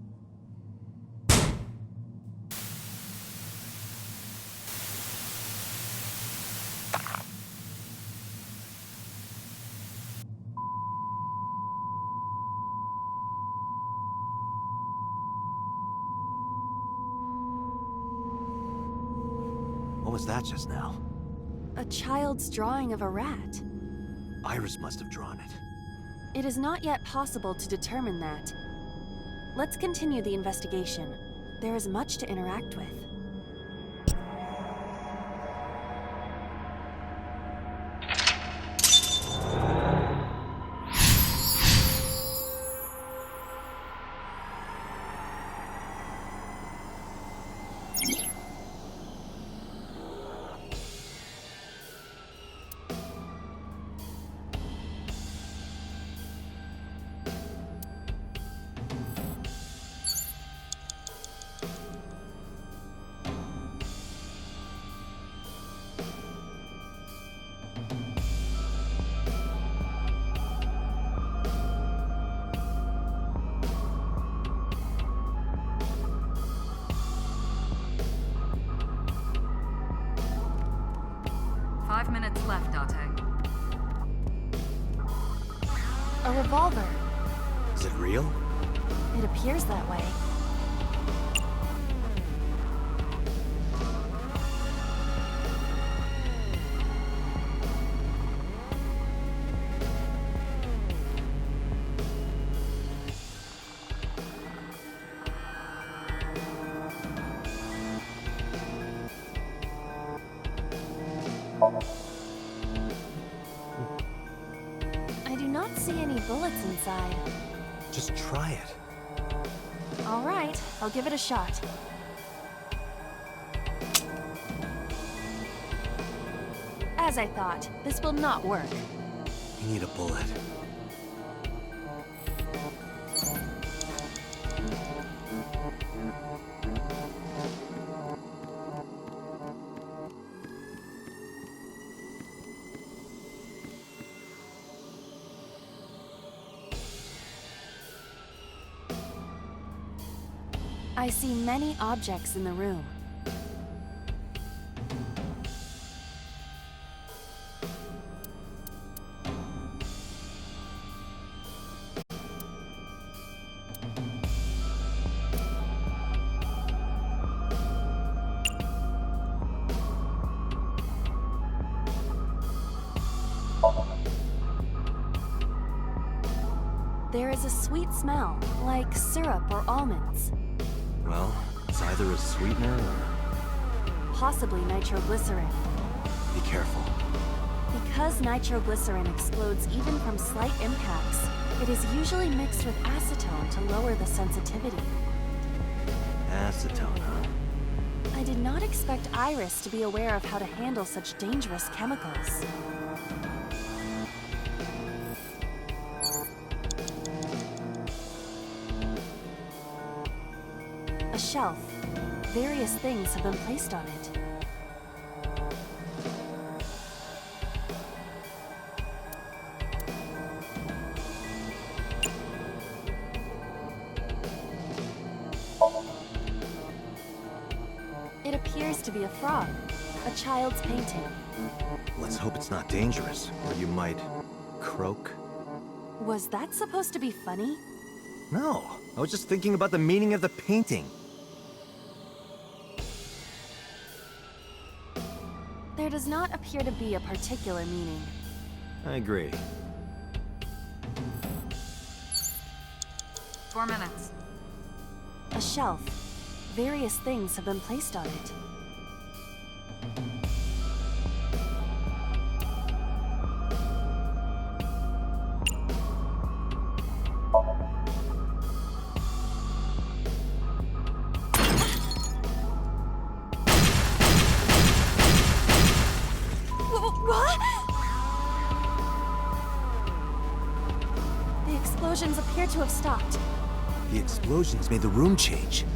Speaker 2: What was that just now?
Speaker 4: A child's drawing of a rat.
Speaker 2: Iris must have drawn it.
Speaker 4: It is not yet possible to determine that. Let's continue the investigation. There is much to interact with.
Speaker 11: Left, Date.
Speaker 4: A revolver.
Speaker 2: Is it real?
Speaker 4: It appears that way. I do not see any bullets inside.
Speaker 2: Just try it.
Speaker 4: All right, I'll give it a shot. As I thought, this will not work.
Speaker 2: You need a bullet.
Speaker 4: I see many objects in the room.
Speaker 9: There is a sweet smell, like syrup or almonds.
Speaker 2: Well, it's either a sweetener or...
Speaker 9: Possibly nitroglycerin.
Speaker 2: Be careful.
Speaker 9: Because nitroglycerin explodes even from slight impacts, it is usually mixed with acetone to lower the sensitivity.
Speaker 2: Acetone, huh?
Speaker 9: I did not expect Iris to be aware of how to handle such dangerous chemicals. A shelf. Various things have been placed on it. It appears to be a frog, a child's painting.
Speaker 2: Let's hope it's not dangerous, or you might... croak?
Speaker 9: Was that supposed to be funny?
Speaker 2: No, I was just thinking about the meaning of the painting.
Speaker 9: There does not appear to be a particular meaning.
Speaker 2: I agree.
Speaker 11: 4 minutes.
Speaker 9: A shelf. Various things have been placed on it. What? The explosions appear to have stopped.
Speaker 2: The explosions made the room change.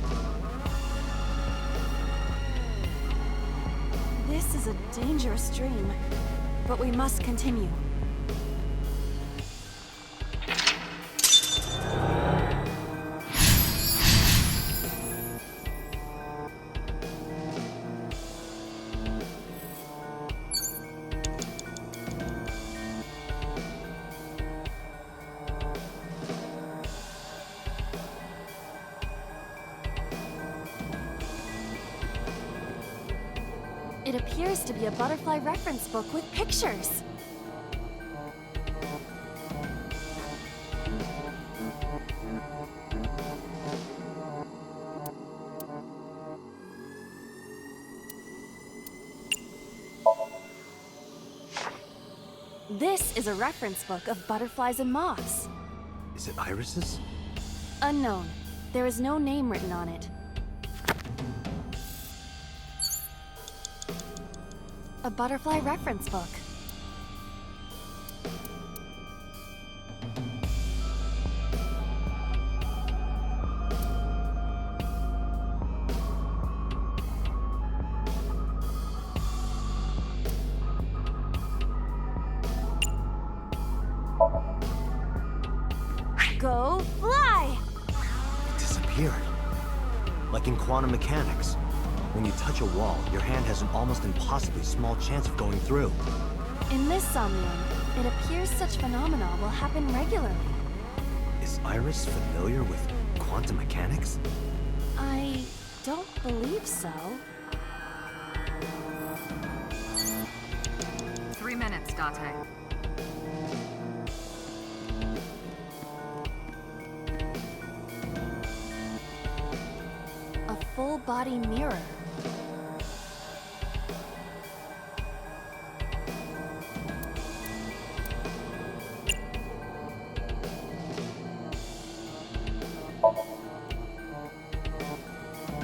Speaker 9: This is a dangerous dream, but we must continue. It appears to be a butterfly reference book with pictures. This is a reference book of butterflies and moths.
Speaker 2: Is it Iris's?
Speaker 9: Unknown. There is no name written on it. A butterfly reference book. Go fly!
Speaker 2: It disappeared. Like in quantum mechanics. When you touch a wall, your hand has an almost impossibly small chance of going through.
Speaker 9: In this Somnium, it appears such phenomena will happen regularly.
Speaker 2: Is Iris familiar with quantum mechanics?
Speaker 9: I don't believe so.
Speaker 11: 3 minutes, Date.
Speaker 9: A full-body mirror.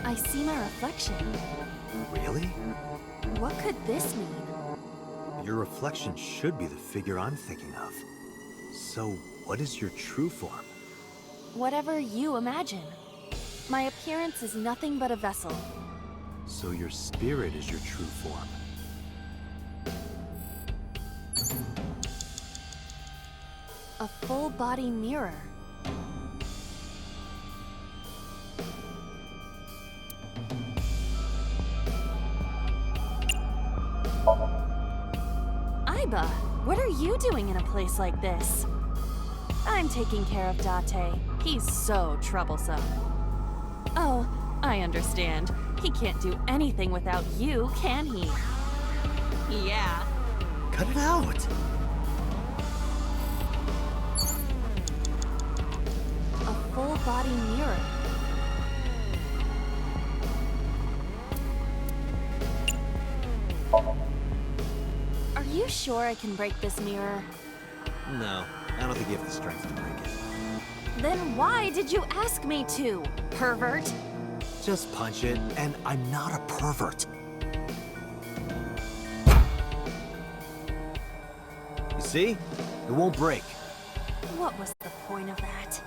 Speaker 9: I see my reflection.
Speaker 2: Really?
Speaker 9: What could this mean?
Speaker 2: Your reflection should be the figure I'm thinking of. So, what is your true form?
Speaker 9: Whatever you imagine. My appearance is nothing but a vessel.
Speaker 2: So your spirit is your true form.
Speaker 9: A full-body mirror. Aiba, what are you doing in a place like this? I'm taking care of Date. He's so troublesome. Oh, I understand. He can't do anything without you, can he? Yeah.
Speaker 2: Cut it out!
Speaker 9: body mirror. Are you sure I can break this mirror?
Speaker 2: No, I don't think you have the strength to break it.
Speaker 9: Then why did you ask me to, pervert?
Speaker 2: Just punch it, and I'm not a pervert. You see? It won't break.
Speaker 9: What was the point of that?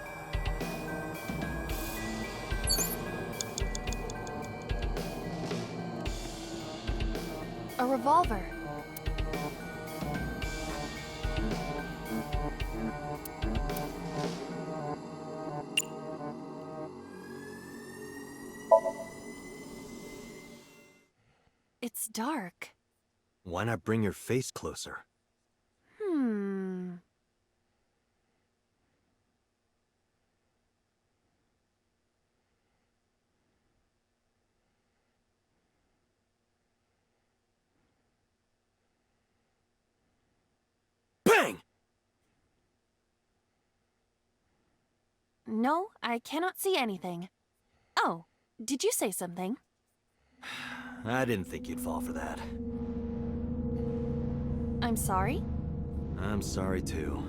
Speaker 9: A revolver. It's dark.
Speaker 2: Why not bring your face closer? Bang!
Speaker 9: No, I cannot see anything. Oh, did you say something?
Speaker 2: I didn't think you'd fall for that.
Speaker 9: I'm sorry?
Speaker 2: I'm sorry too.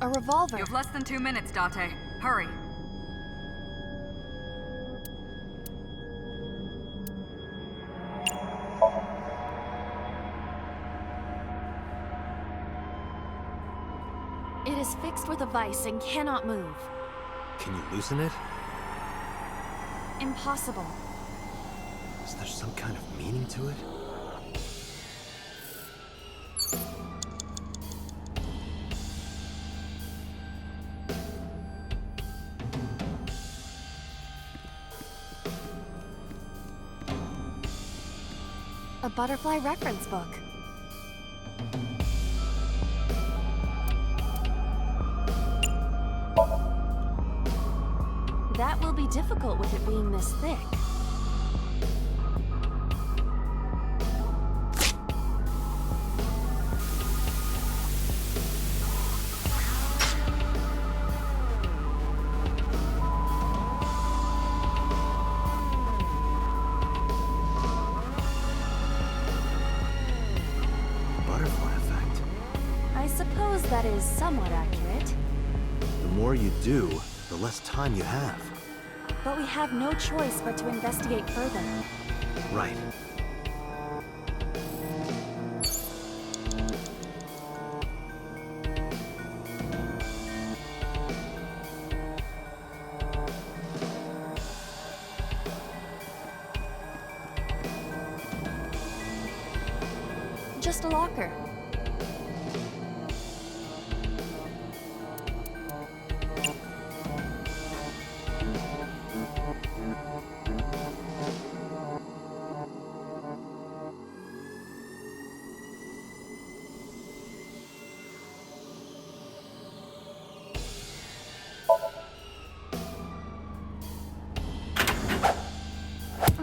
Speaker 9: A revolver.
Speaker 11: You have less than 2 minutes, Date. Hurry.
Speaker 9: It is fixed with a vise and cannot move.
Speaker 2: Can you loosen it?
Speaker 9: Impossible.
Speaker 2: Is there some kind of meaning to it?
Speaker 9: A butterfly reference book. That will be difficult with it being this thick.
Speaker 2: Butterfly effect.
Speaker 9: I suppose that is somewhat accurate.
Speaker 2: The more you do, the less time you have.
Speaker 9: But we have no choice but to investigate further.
Speaker 2: Right.
Speaker 9: Just a locker.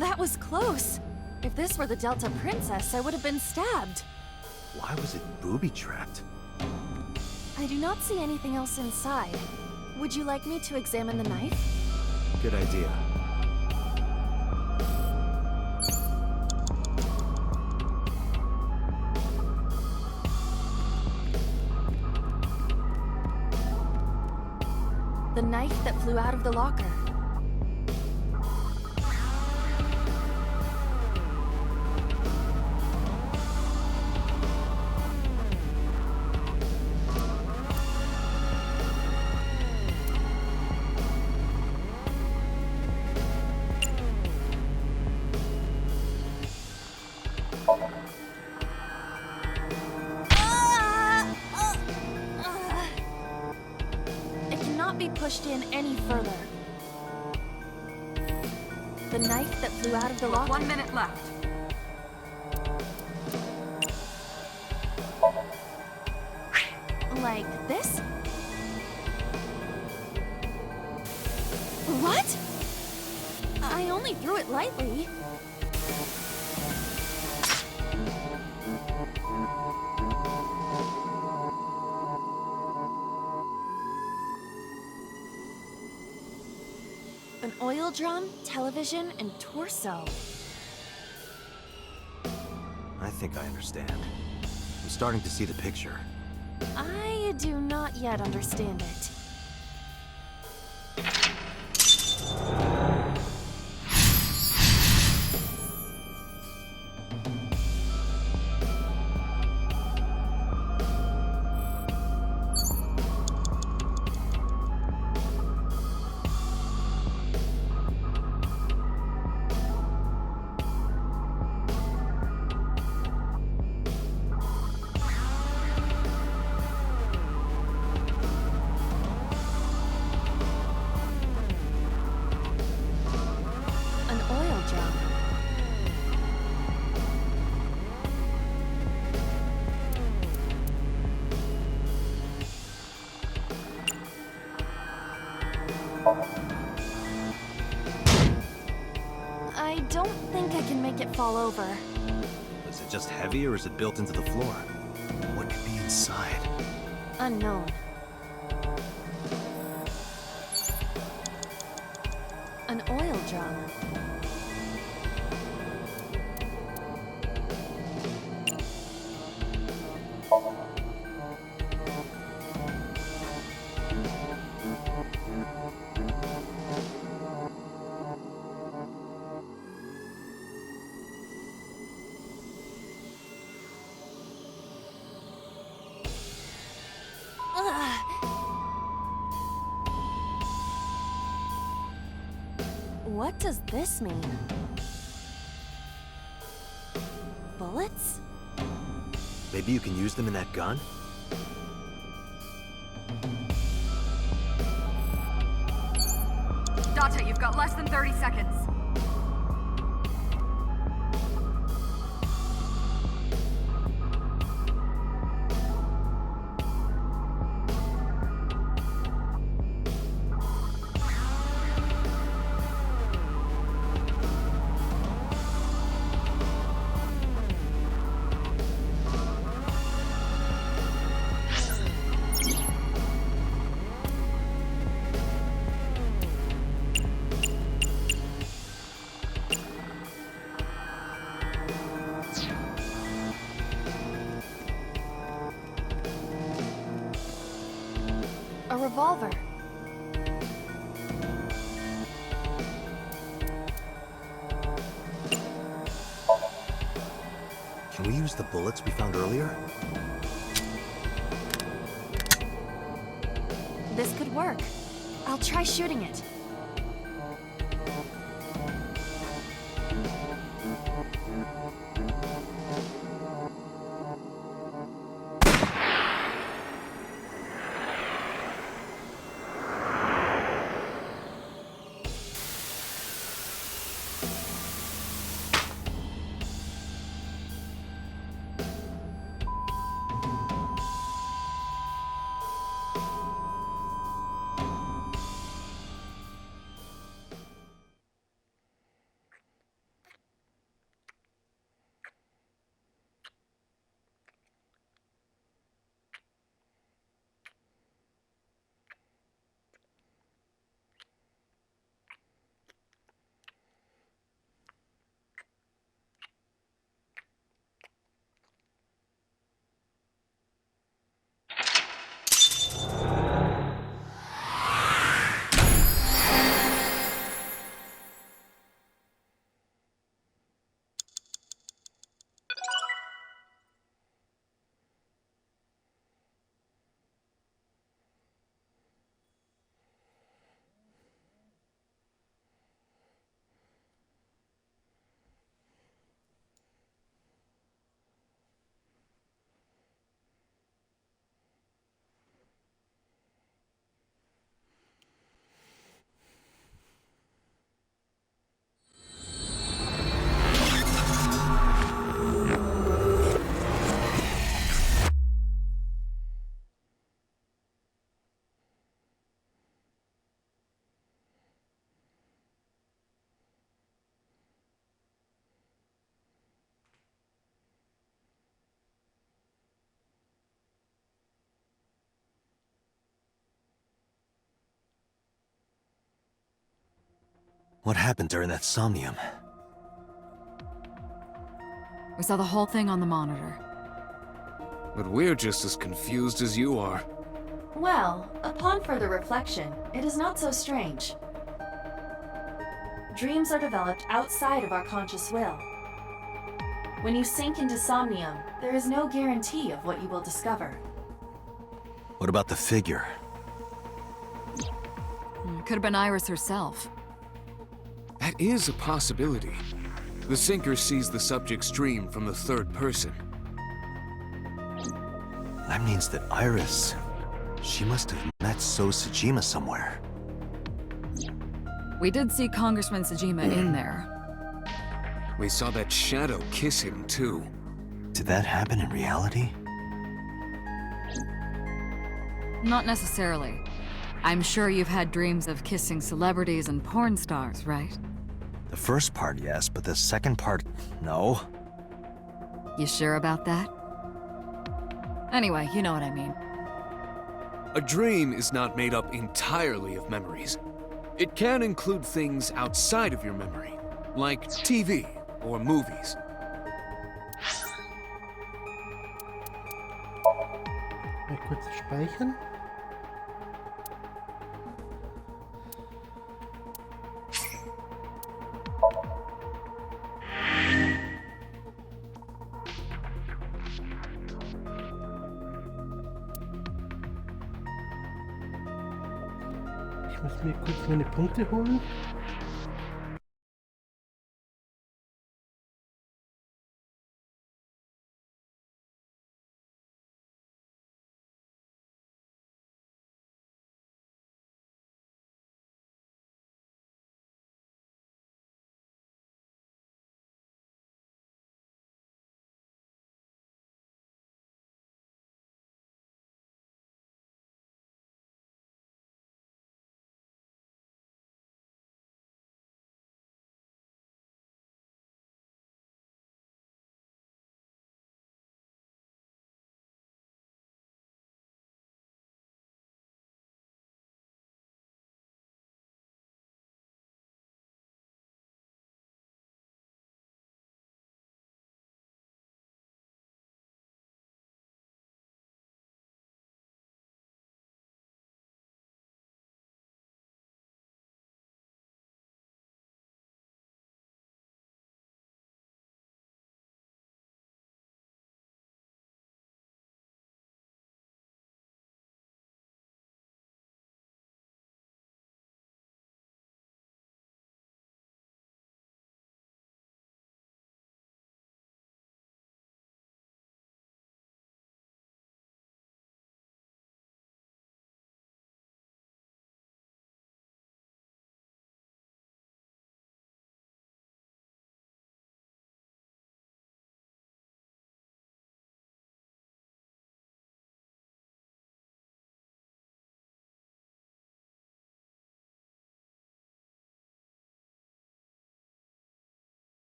Speaker 9: That was close. If this were the Delta Princess, I would have been stabbed.
Speaker 2: Why was it booby-trapped?
Speaker 9: I do not see anything else inside. Would you like me to examine the knife?
Speaker 2: Good idea.
Speaker 9: The knife that flew out of the locker. It cannot be pushed in any further. The knife that flew out of the locker.
Speaker 11: 1 minute left.
Speaker 9: Like this? What? I only threw it lightly. An oil drum, television, and torso.
Speaker 2: I think I understand. I'm starting to see the picture.
Speaker 9: I do not yet understand it. An oil drum. I don't think I can make it fall over.
Speaker 2: Is it just heavy or is it built into the floor? What could be inside?
Speaker 9: Unknown. An oil drum. Ugh. What does this mean? Bullets?
Speaker 2: Maybe you can use them in that gun?
Speaker 11: Date, you've got less than 30 seconds.
Speaker 9: A revolver.
Speaker 2: Can we use the bullets we found earlier?
Speaker 9: This could work. I'll try shooting it.
Speaker 2: What happened during that somnium?
Speaker 11: We saw the whole thing on the monitor.
Speaker 13: But we're just as confused as you are.
Speaker 4: Well, upon further reflection, it is not so strange. Dreams are developed outside of our conscious will. When you sink into somnium, there is no guarantee of what you will discover.
Speaker 2: What about the figure?
Speaker 11: Could have been Iris herself.
Speaker 13: That is a possibility. The sinker sees the subject's dream from the third person.
Speaker 2: That means that Iris... She must have met So Sajima somewhere.
Speaker 11: We did see Congressman Sajima in there.
Speaker 13: We saw that shadow kiss him, too.
Speaker 2: Did that happen in reality?
Speaker 11: Not necessarily. I'm sure you've had dreams of kissing celebrities and porn stars, right?
Speaker 2: The first part, yes, but the second part, no.
Speaker 11: You sure about that? Anyway, you know what I mean.
Speaker 13: A dream is not made up entirely of memories. It can include things outside of your memory, like TV or movies.
Speaker 12: Mal kurz speichern. Ich muss mir kurz meine Punkte holen.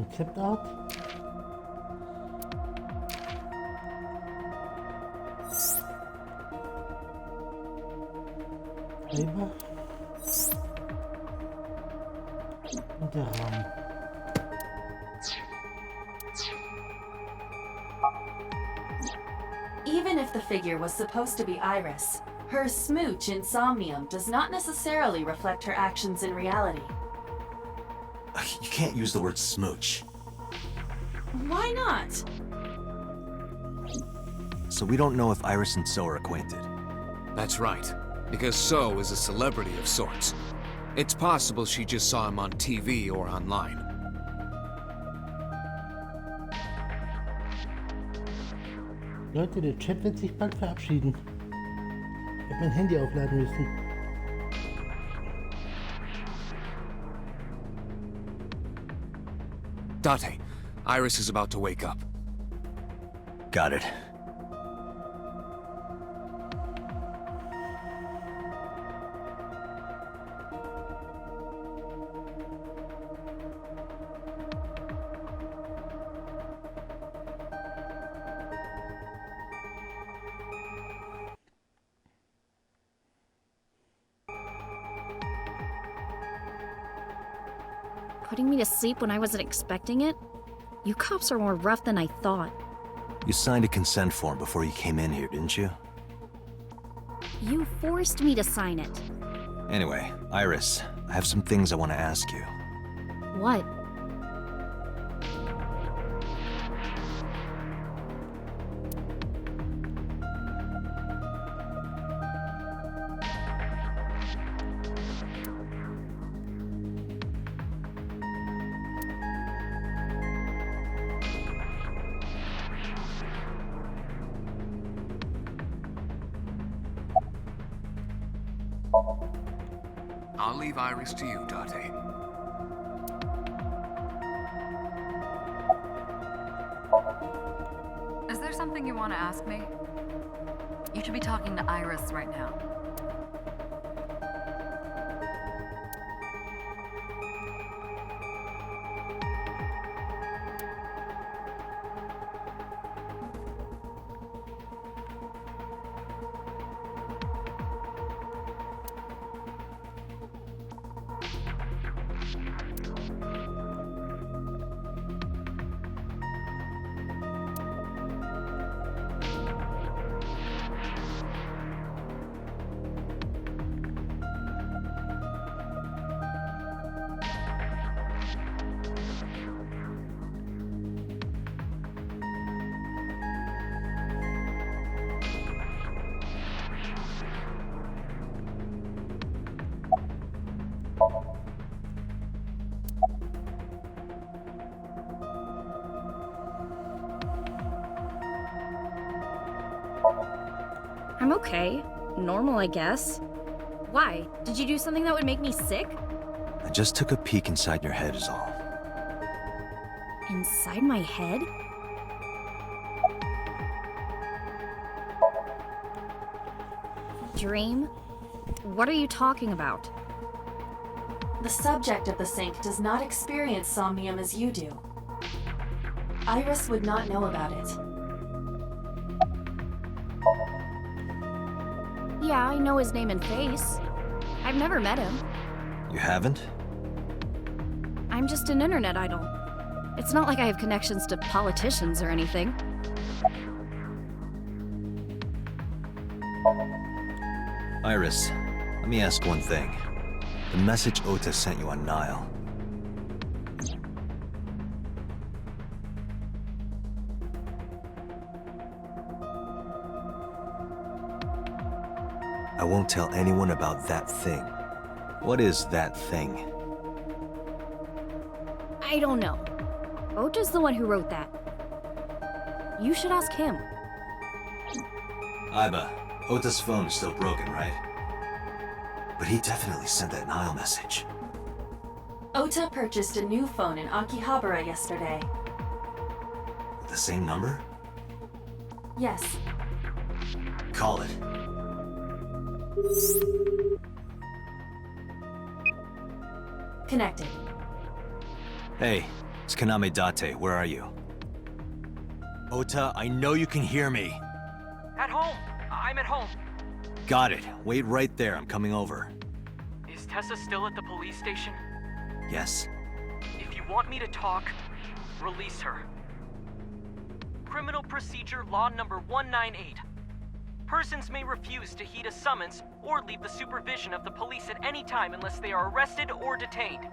Speaker 12: concept art. Paper. Und der Raum.
Speaker 4: Even if the figure was supposed to be Iris, her smooch in Somnium does not necessarily reflect her actions in reality.
Speaker 2: You can't use the word smooch.
Speaker 4: Why not?
Speaker 2: So we don't know if Iris and So are acquainted.
Speaker 13: That's right, because So is a celebrity of sorts. It's possible she just saw him on TV or online.
Speaker 12: Leute, der Chat wird sich bald verabschieden. Ich hab mein Handy aufladen müssen.
Speaker 13: Date, Iris is about to wake up.
Speaker 2: Got it.
Speaker 9: Putting me to sleep when I wasn't expecting it? You cops are more rough than I thought.
Speaker 2: You signed a consent form before you came in here, didn't you?
Speaker 9: You forced me to sign it.
Speaker 2: Anyway, Iris, I have some things I want to ask you.
Speaker 9: What?
Speaker 13: I'll leave Iris to you, Date.
Speaker 11: Is there something you want to ask me? You should be talking to Iris right now.
Speaker 9: I'm okay. Normal, I guess. Why? Did you do something that would make me sick?
Speaker 2: I just took a peek inside your head is all.
Speaker 9: Inside my head? Dream? What are you talking about?
Speaker 4: The subject of the sync does not experience somnium as you do. Iris would not know about it.
Speaker 9: Yeah, I know his name and face. I've never met him.
Speaker 2: You haven't?
Speaker 9: I'm just an internet idol. It's not like I have connections to politicians or anything.
Speaker 2: Iris, let me ask one thing. The message Ota sent you on Nile. I won't tell anyone about that thing. What is that thing?
Speaker 9: I don't know. Ota's the one who wrote that. You should ask him.
Speaker 2: Iba, Ota's phone is still broken, right? But he definitely sent that Nile message.
Speaker 4: Ota purchased a new phone in Akihabara yesterday.
Speaker 2: With the same number?
Speaker 4: Yes.
Speaker 2: Call it.
Speaker 4: Connected.
Speaker 2: Hey, It's Kaname Date. Where are you? Ota, I know you can hear me.
Speaker 8: At home. I'm at home.
Speaker 2: Got it. Wait right there. I'm coming over.
Speaker 8: Is Tessa still at the police station?
Speaker 2: Yes.
Speaker 8: If you want me to talk, release her. Criminal Procedure Law number 198. Persons may refuse to heed a summons or leave the supervision of the police at any time unless they are arrested or detained.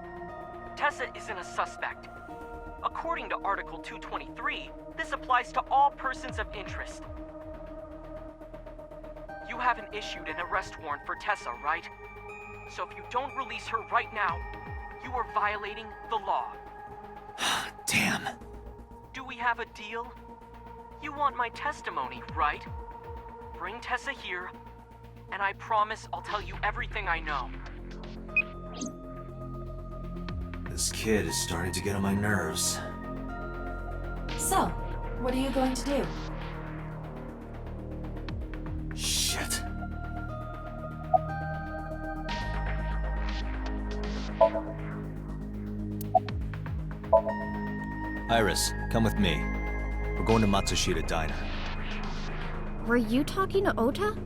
Speaker 8: Tessa isn't a suspect. According to Article 223, this applies to all persons of interest. You haven't issued an arrest warrant for Tessa, right? So if you don't release her right now, you are violating the law.
Speaker 2: Damn.
Speaker 8: Do we have a deal? You want my testimony, right? Bring Tessa here, and I promise I'll tell you everything I know.
Speaker 2: This kid is starting to get on my nerves.
Speaker 4: So, what are you going to do?
Speaker 2: Shit. Iris, come with me. We're going to Matsushita Diner.
Speaker 9: Were you talking to Ota?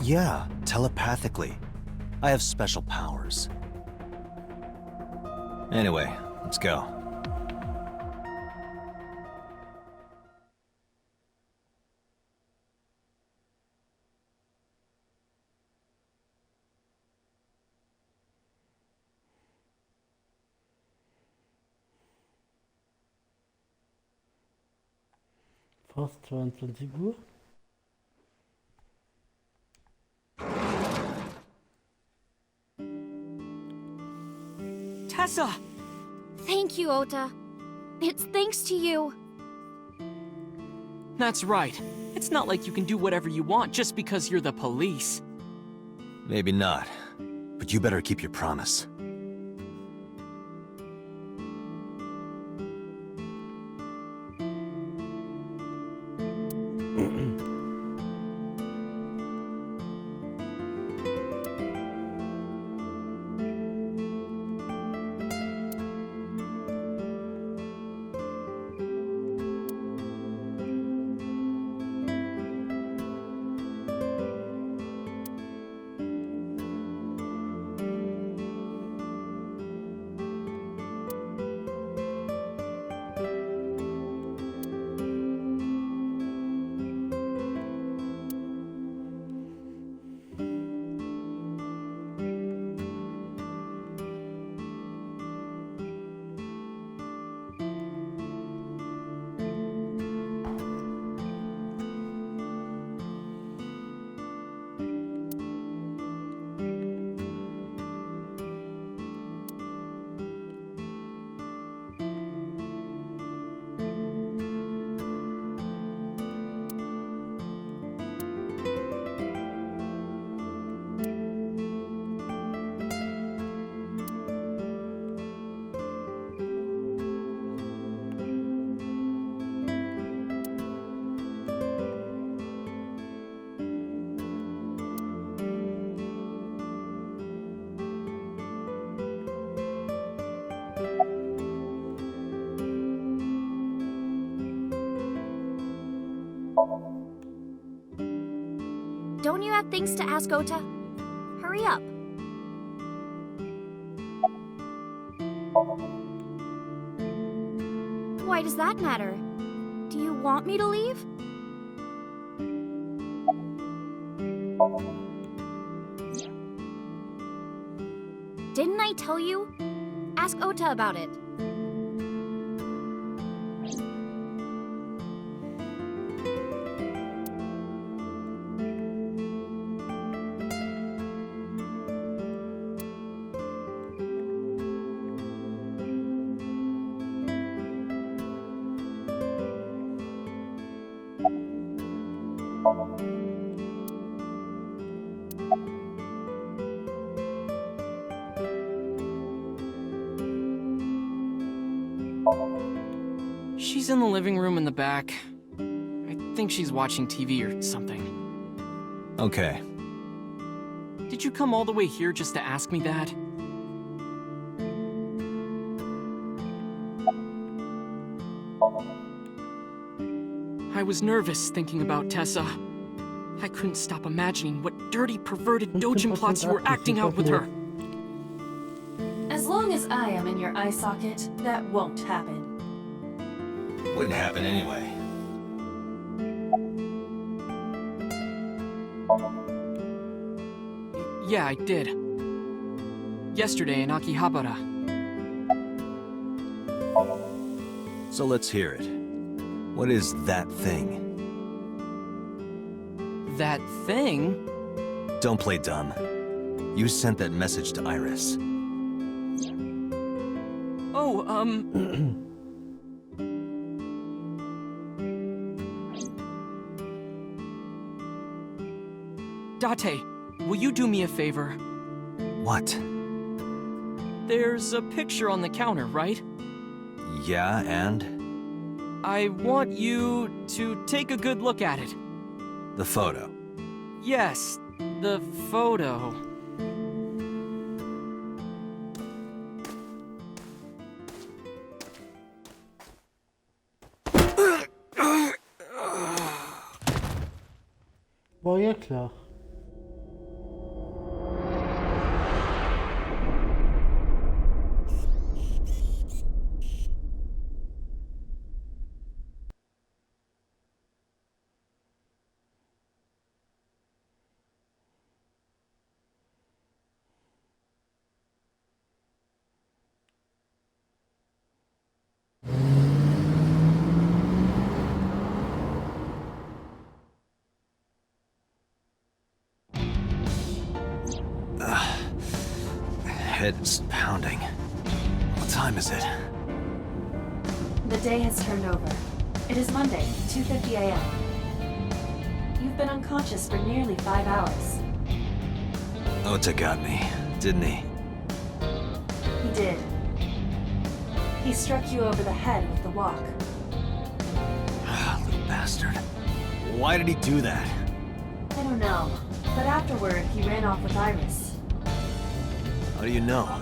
Speaker 2: Yeah, telepathically. I have special powers. Anyway, let's go.
Speaker 12: Fast 22 Uhr.
Speaker 8: Tessa!
Speaker 9: Thank you, Ota. It's thanks to you.
Speaker 8: That's right. It's not like you can do whatever you want just because you're the police.
Speaker 2: Maybe not, but you better keep your promise.
Speaker 9: Don't you have things to ask Ota? Hurry up. Why does that matter? Do you want me to leave? Didn't I tell you? Ask Ota about it.
Speaker 8: She's in the living room in the back. I think she's watching TV or something.
Speaker 2: Okay.
Speaker 8: Did you come all the way here just to ask me that? I was nervous thinking about Tessa. I couldn't stop imagining what dirty, perverted dojin plots you were acting out with her.
Speaker 4: As long as I am in your eye socket, that won't happen.
Speaker 2: Wouldn't happen anyway.
Speaker 8: Yeah, I did. Yesterday in Akihabara.
Speaker 2: So let's hear it. What is that thing?
Speaker 8: That thing?
Speaker 2: Don't play dumb. You sent that message to Iris.
Speaker 8: Oh, Date, will you do me a favor?
Speaker 2: What?
Speaker 8: There's a picture on the counter, right?
Speaker 2: Yeah, and?
Speaker 8: I want you to take a good look at it.
Speaker 2: The photo.
Speaker 8: Yes, the photo.
Speaker 12: War ja klar.
Speaker 2: Head is pounding. What time is it?
Speaker 4: The day has turned over. It is Monday, 2:50 a.m. You've been unconscious for nearly 5 hours.
Speaker 2: Ota got me, didn't he?
Speaker 4: He did. He struck you over the head with the walk.
Speaker 2: Little bastard. Why did he do that?
Speaker 4: I don't know, but afterward, he ran off with Iris.
Speaker 2: How do you know?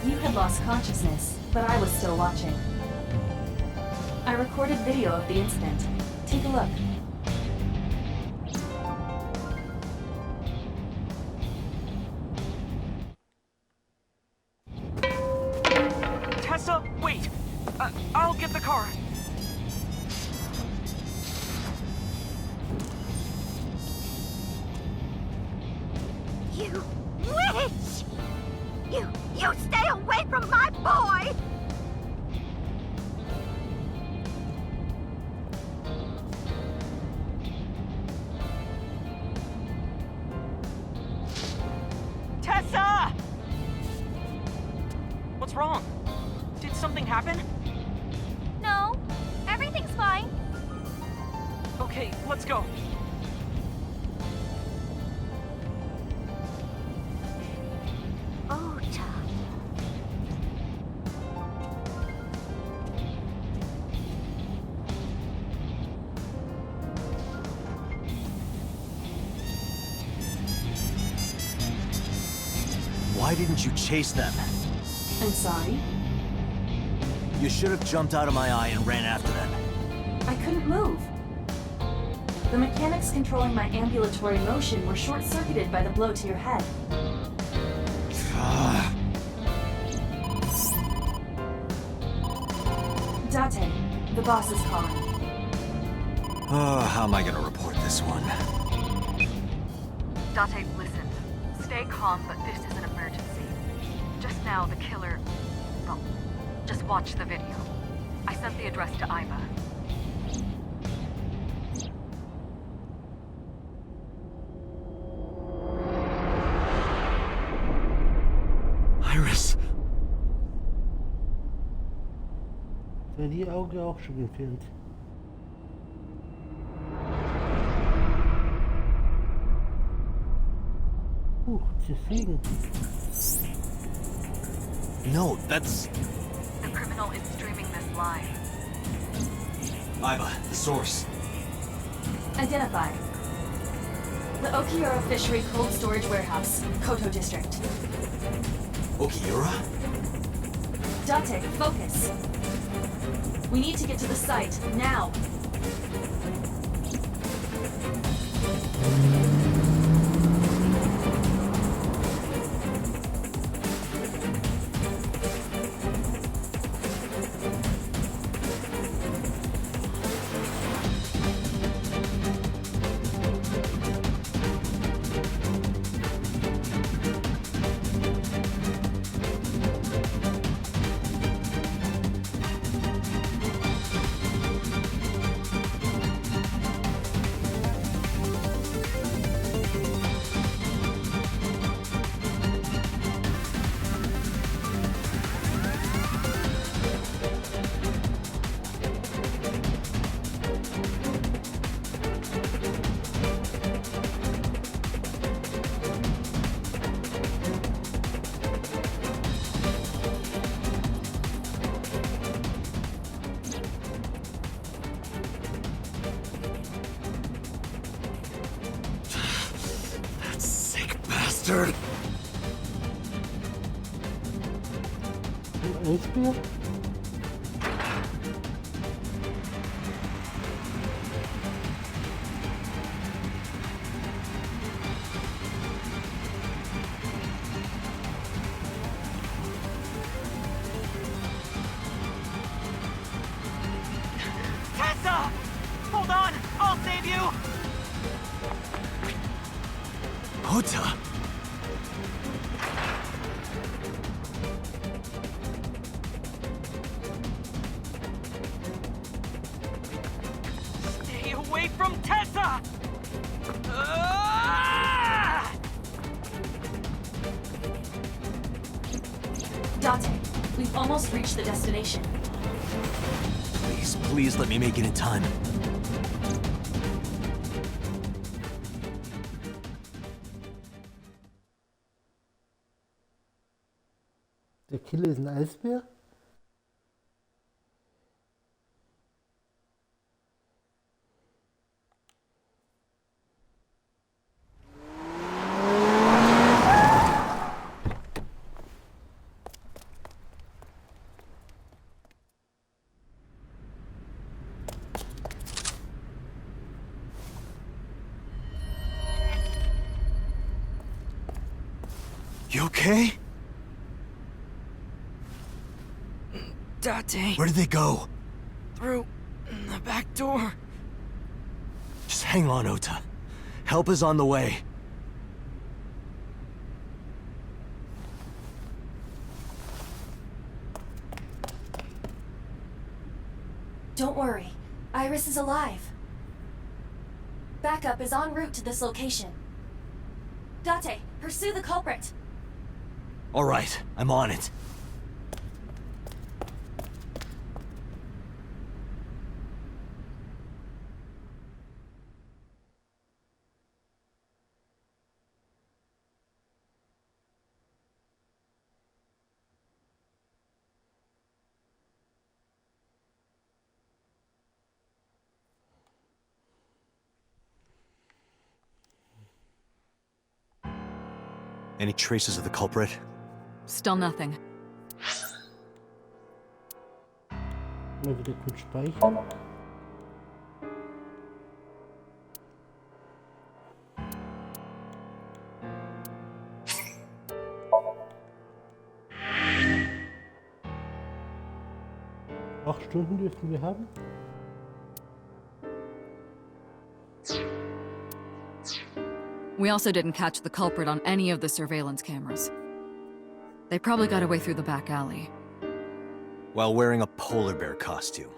Speaker 4: You had lost consciousness, but I was still watching. I recorded video of the incident. Take a look.
Speaker 8: Tessa, wait! I'll get the car.
Speaker 14: You witch! You stay away from my boy!
Speaker 8: Tessa! What's wrong? Did something happen?
Speaker 9: No, everything's fine.
Speaker 8: Okay, let's go.
Speaker 14: Ota.
Speaker 2: Why didn't you chase them?
Speaker 4: I'm sorry.
Speaker 2: You should have jumped out of my eye and ran after them.
Speaker 4: I couldn't move. The mechanics controlling my ambulatory motion were short-circuited by the blow to your head. Date, the boss is calling.
Speaker 2: Oh, how am I gonna report this one?
Speaker 15: Date, listen. Stay calm, but this is an emergency. Just now, the killer... Well, just watch the video. I sent the address to Iva.
Speaker 2: Iris!
Speaker 12: Sein die Auge auch schon entfernt. Deswegen.
Speaker 2: No, that's...
Speaker 15: The criminal is streaming this live.
Speaker 2: Iva, the source.
Speaker 4: Identify. The Okiura Fishery Cold Storage Warehouse, Koto District.
Speaker 2: Okiura?
Speaker 4: Date, focus. We need to get to the site, now.
Speaker 3: bastard!
Speaker 12: Ein Eisbär?
Speaker 8: Tessa! Hold on! I'll save you!
Speaker 2: Ota!
Speaker 8: Stay away from Tessa! Ah!
Speaker 4: Date, we've almost reached the destination.
Speaker 2: Please, please let me make it in time.
Speaker 12: Der Killer ist ein Eisbär?
Speaker 2: You okay?
Speaker 8: Date.
Speaker 2: Where did they go?
Speaker 8: Through the back door.
Speaker 2: Just hang on, Ota. Help is on the way.
Speaker 4: Don't worry. Iris is alive. Backup is en route to this location. Date, pursue the culprit.
Speaker 2: All right, I'm on it. Any traces of the culprit?
Speaker 11: Still nothing.
Speaker 12: Mal wieder kurz speichern. Acht Stunden dürften wir haben.
Speaker 11: We also didn't catch the culprit on any of the surveillance cameras. They probably got away through the back alley.
Speaker 2: While wearing a polar bear costume.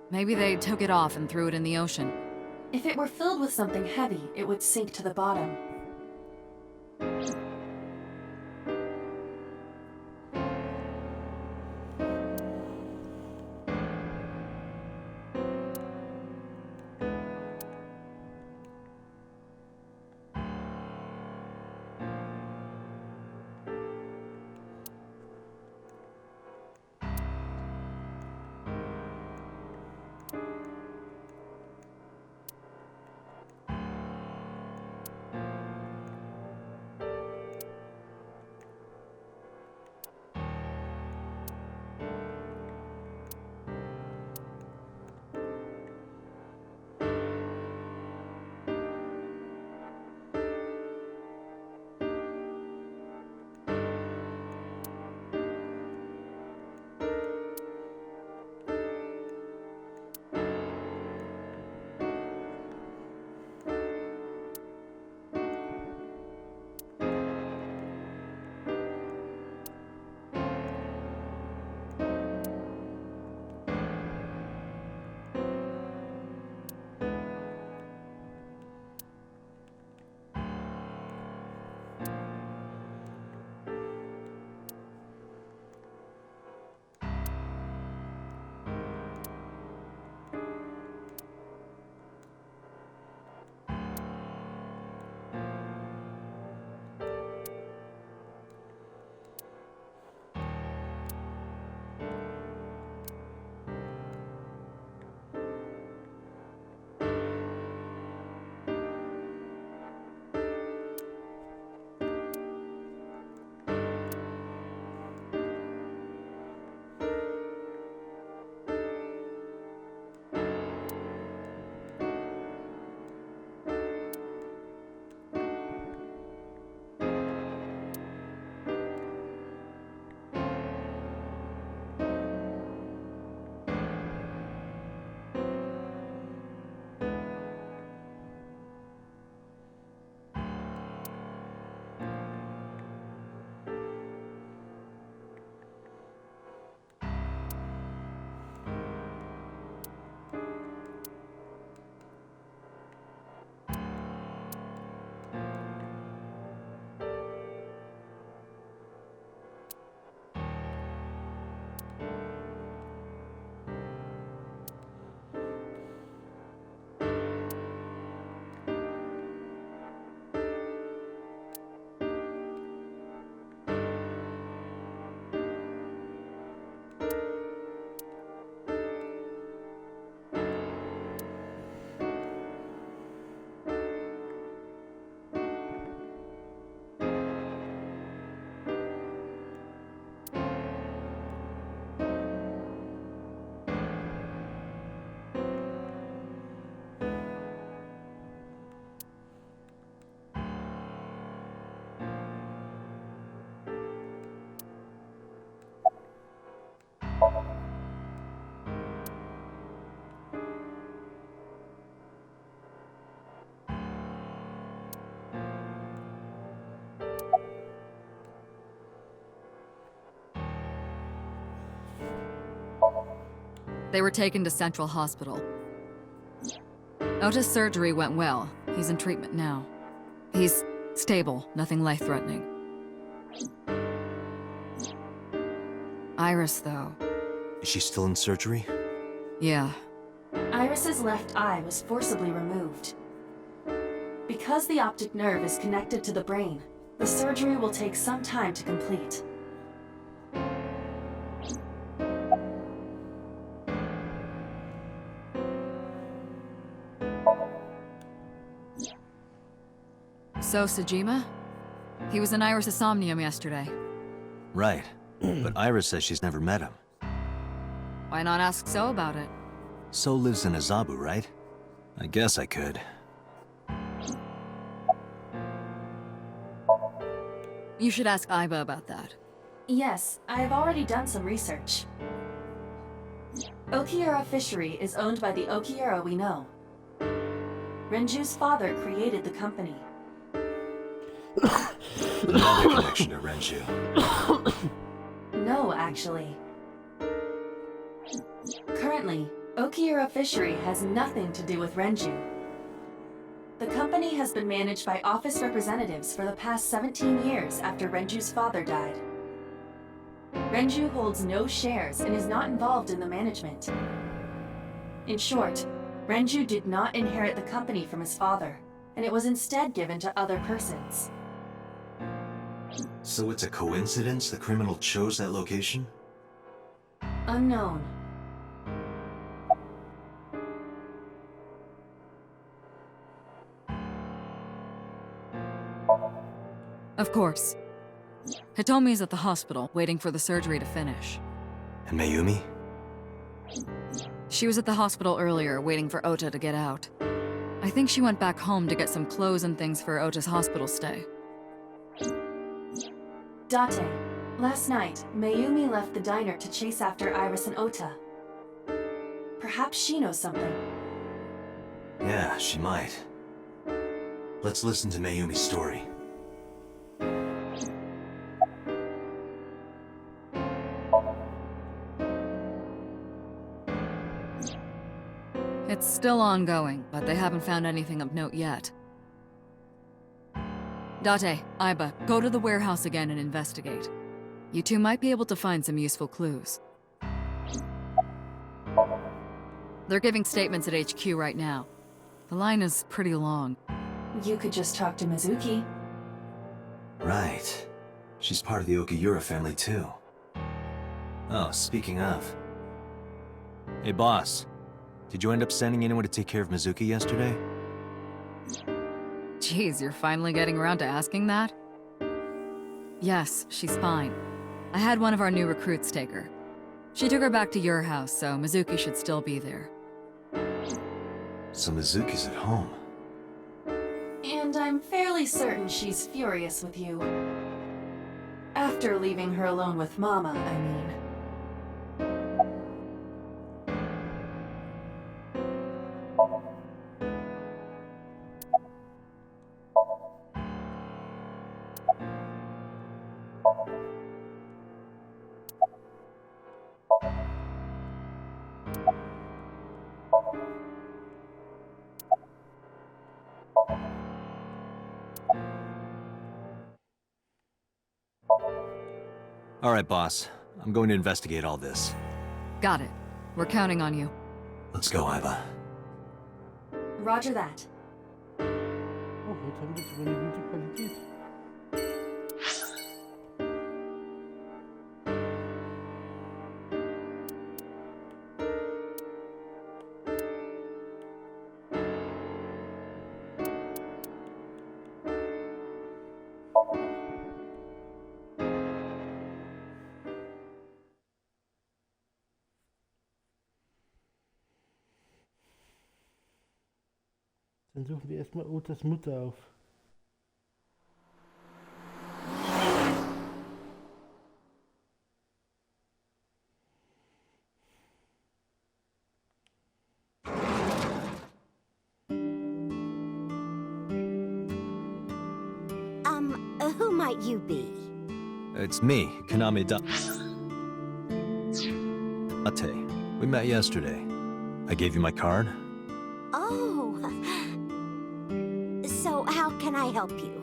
Speaker 11: Maybe they took it off and threw it in the ocean.
Speaker 4: If it were filled with something heavy, it would sink to the bottom.
Speaker 11: They were taken to Central Hospital. Ota's surgery went well. He's in treatment now. He's stable, nothing life-threatening. Iris, though.
Speaker 2: Is she still in surgery?
Speaker 11: Yeah.
Speaker 4: Iris's left eye was forcibly removed. Because the optic nerve is connected to the brain, the surgery will take some time to complete.
Speaker 11: So, Sajima? He was in Iris' Somnium yesterday.
Speaker 2: Right. But Iris says she's never met him.
Speaker 11: Why not ask So about it?
Speaker 2: So lives in Azabu, right? I guess I could.
Speaker 11: You should ask Aiba about that.
Speaker 4: Yes, I have already done some research. Okiura Fishery is owned by the Okiura we know. Renju's father created the company.
Speaker 2: Another connection to Renju.
Speaker 4: No, actually. Currently, Okiura Fishery has nothing to do with Renju. The company has been managed by office representatives for the past 17 years after Renju's father died. Renju holds no shares and is not involved in the management. In short, Renju did not inherit the company from his father, and it was instead given to other persons.
Speaker 2: So it's a coincidence the criminal chose that location?
Speaker 4: Unknown.
Speaker 11: Of course. Hitomi's at the hospital, waiting for the surgery to finish.
Speaker 2: And Mayumi?
Speaker 11: She was at the hospital earlier, waiting for Ota to get out. I think she went back home to get some clothes and things for Ota's hospital stay.
Speaker 4: Date, last night, Mayumi left the diner to chase after Iris and Ota. Perhaps she knows something.
Speaker 2: Yeah, she might. Let's listen to Mayumi's story.
Speaker 11: It's still ongoing, but they haven't found anything of note yet. Date, Aiba, go to the warehouse again and investigate. You two might be able to find some useful clues. They're giving statements at HQ right now. The line is pretty long.
Speaker 4: You could just talk to Mizuki.
Speaker 2: Right. She's part of the Okiura family too. Oh, speaking of. Hey boss, did you end up sending anyone to take care of Mizuki yesterday?
Speaker 11: Jeez, you're finally getting around to asking that? Yes, she's fine. I had one of our new recruits take her. She took her back to your house, so Mizuki should still be there.
Speaker 2: So Mizuki's at home.
Speaker 4: And I'm fairly certain she's furious with you. After leaving her alone with Mama, I mean.
Speaker 2: All right, boss. I'm going to investigate all this.
Speaker 11: Got it. We're counting on you.
Speaker 2: Let's go, Aiba.
Speaker 4: Roger that.
Speaker 12: Oh, heute haben wir sogar eine gute Qualität. Dann suchen wir erstmal Otas Mutter auf.
Speaker 14: Who might you be?
Speaker 2: It's me, Kaname Date. We met yesterday. I gave you my card.
Speaker 14: Oh. So how can I help you?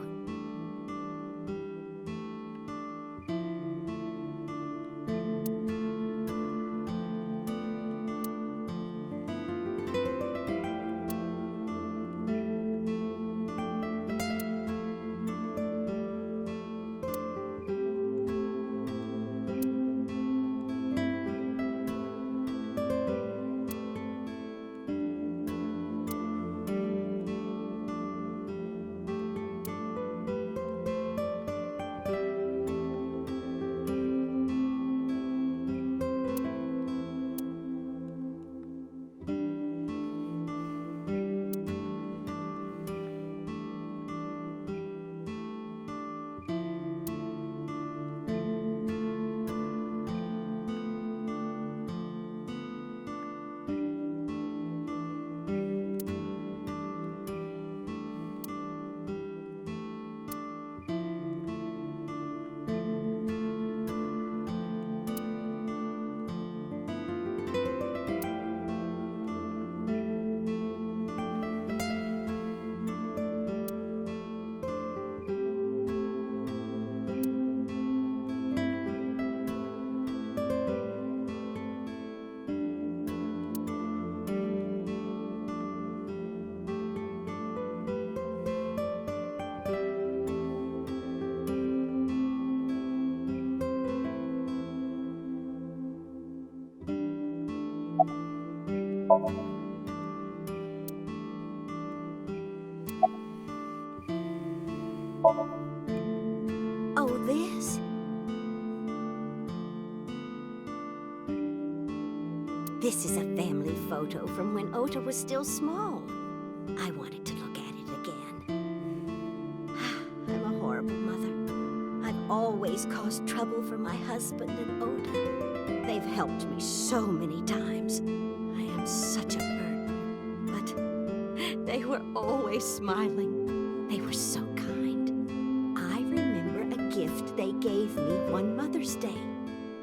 Speaker 14: Oh, this? This is a family photo from when Ota was still small. I wanted to look at it again. I'm a horrible mother. I've always caused trouble for my husband and Ota. They've helped me so many times. I am such a burden. But they were always smiling. They were so kind. I remember a gift they gave me one Mother's Day.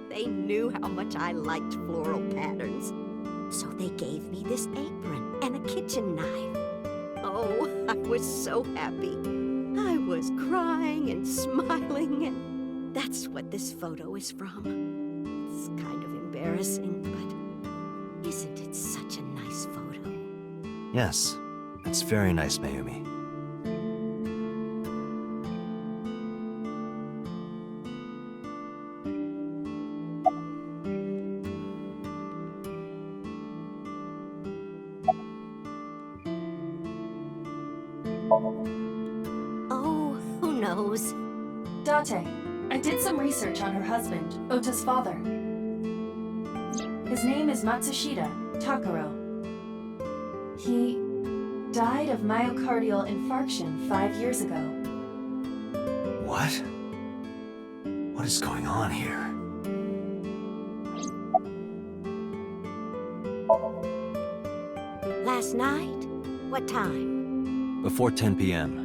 Speaker 14: They knew how much I liked floral patterns. So they gave me this apron and a kitchen knife. Oh, I was so happy. I was crying and smiling, and that's what this photo is from. It's kind of embarrassing, but isn't it such a nice photo?
Speaker 2: Yes, it's very nice, Mayumi.
Speaker 14: Oh, who knows?
Speaker 4: Date, I did some research on her husband, Ota's father. His name is Matsushita Takaro. He died of myocardial infarction 5 years ago.
Speaker 2: What? What is going on here?
Speaker 14: Last night? What time?
Speaker 2: Before 10 p.m.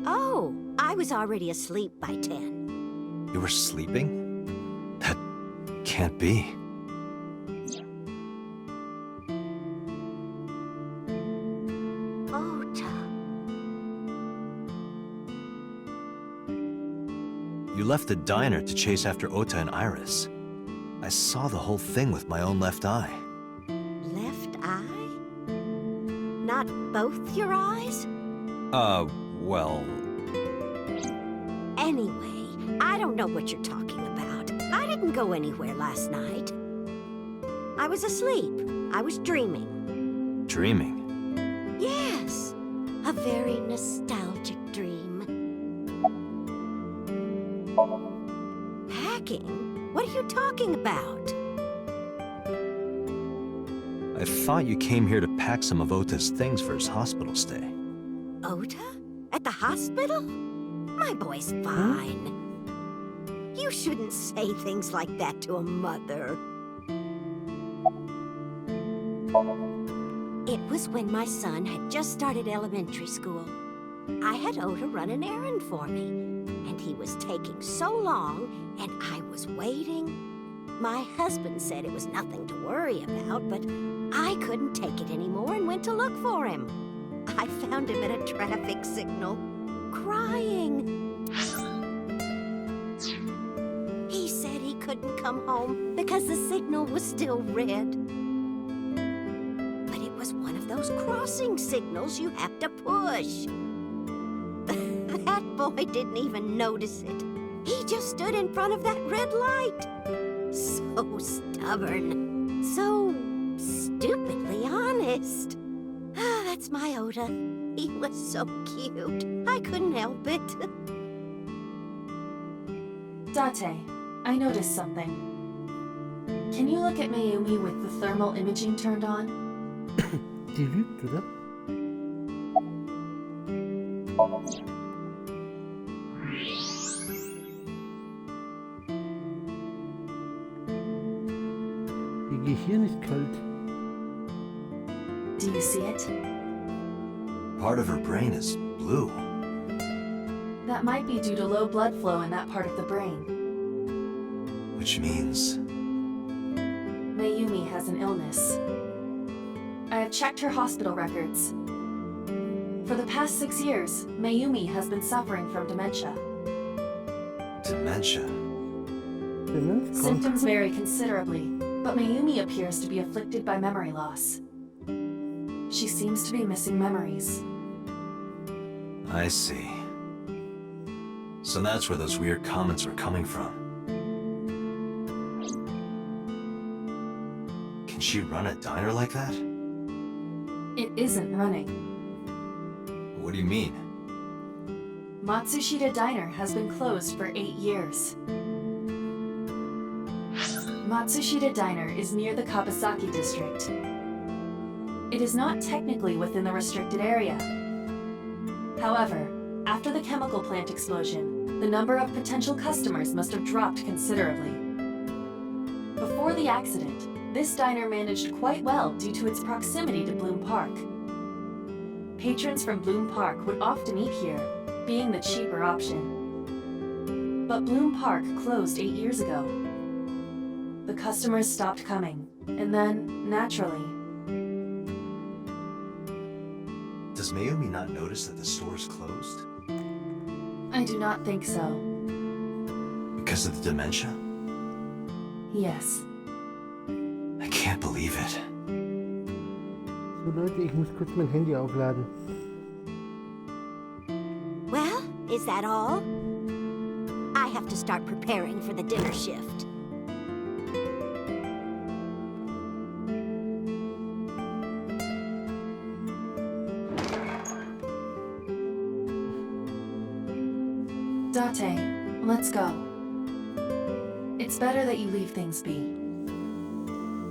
Speaker 14: Oh, I was already asleep by 10.
Speaker 2: You were sleeping? That can't be.
Speaker 14: Ota.
Speaker 2: You left the diner to chase after Ota and Iris. I saw the whole thing with my own left eye.
Speaker 14: Left eye? Not both your eyes?
Speaker 2: Well...
Speaker 14: Anyway, I don't know what you're talking about. I didn't go anywhere last night. I was asleep. I was dreaming.
Speaker 2: Dreaming?
Speaker 14: Yes, a very nostalgic dream. Packing? What are you talking about?
Speaker 2: I thought you came here to pack some of Ota's things for his hospital stay.
Speaker 14: Ota? At the hospital? My boy's fine. You shouldn't say things like that to a mother. It was when my son had just started elementary school. I had Ota run an errand for me, and he was taking so long, and I was waiting My husband said it was nothing to worry about, but I couldn't take it anymore and went to look for him. I found him at a traffic signal, crying. He said he couldn't come home because the signal was still red. But it was one of those crossing signals you have to push. That boy didn't even notice it. He just stood in front of that red light. So stubborn. So stupidly honest. Ah, that's my Oda. He was so cute. I couldn't help it.
Speaker 4: Date, I noticed something. Can you look at Mayumi with the thermal imaging turned on?
Speaker 12: Die lügt, oder? Ihr Gehirn ist kalt.
Speaker 4: Do you see it?
Speaker 2: Part of her brain is blue.
Speaker 4: That might be due to low blood flow in that part of the brain.
Speaker 2: Which means...
Speaker 4: Mayumi has an illness. I have checked her hospital records. For the past 6 years, Mayumi has been suffering from dementia.
Speaker 2: Dementia?
Speaker 4: Symptoms vary considerably, but Mayumi appears to be afflicted by memory loss. She seems to be missing memories.
Speaker 2: I see. So that's where those weird comments were coming from. Can she run a diner like that?
Speaker 4: It isn't running.
Speaker 2: What do you mean?
Speaker 4: Matsushita Diner has been closed for 8 years. Matsushita Diner is near the Kabasaki district. It is not technically within the restricted area. However, after the chemical plant explosion, the number of potential customers must have dropped considerably. Before the accident, this diner managed quite well due to its proximity to Bloom Park. Patrons from Bloom Park would often eat here, being the cheaper option. But Bloom Park closed 8 years ago. The customers stopped coming, and then, naturally...
Speaker 2: Does Mayumi not notice that the store is closed?
Speaker 4: I do not think so.
Speaker 2: Because of the dementia?
Speaker 4: Yes.
Speaker 2: I can't believe it.
Speaker 12: So Leute, ich muss kurz mein Handy aufladen.
Speaker 14: Well, is that all? I have to start preparing for the dinner shift.
Speaker 4: Date, let's go. It's better that you leave things be.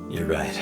Speaker 2: You're right.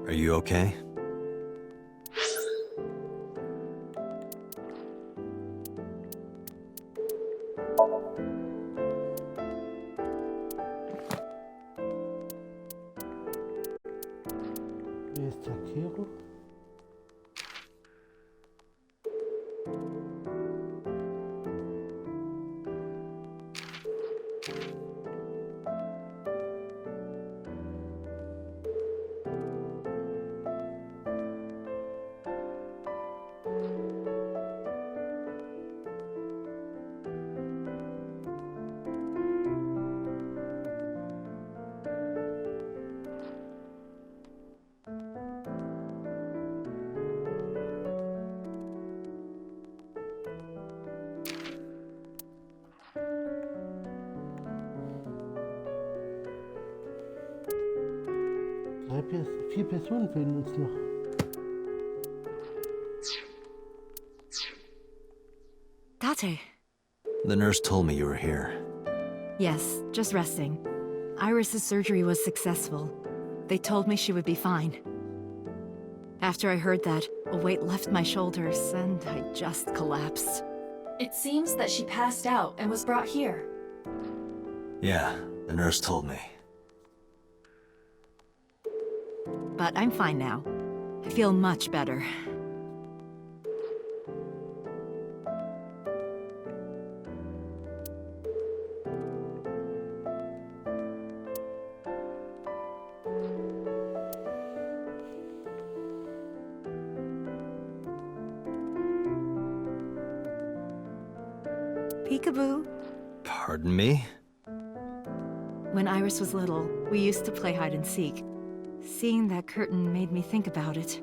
Speaker 2: Are you okay?
Speaker 12: Wer ist Takeru? 4 Personen fehlen uns noch.
Speaker 10: Date.
Speaker 2: The nurse told me you were here.
Speaker 10: Yes, just resting. Iris's surgery was successful. They told me she would be fine. After I heard that, a weight left my shoulders and I just collapsed.
Speaker 4: It seems that she passed out and was brought here.
Speaker 2: Yeah, the nurse told me.
Speaker 10: But I'm fine now. I feel much better. Peekaboo.
Speaker 2: Pardon me?
Speaker 10: When Iris was little, we used to play hide and seek. Seeing that curtain made me think about it.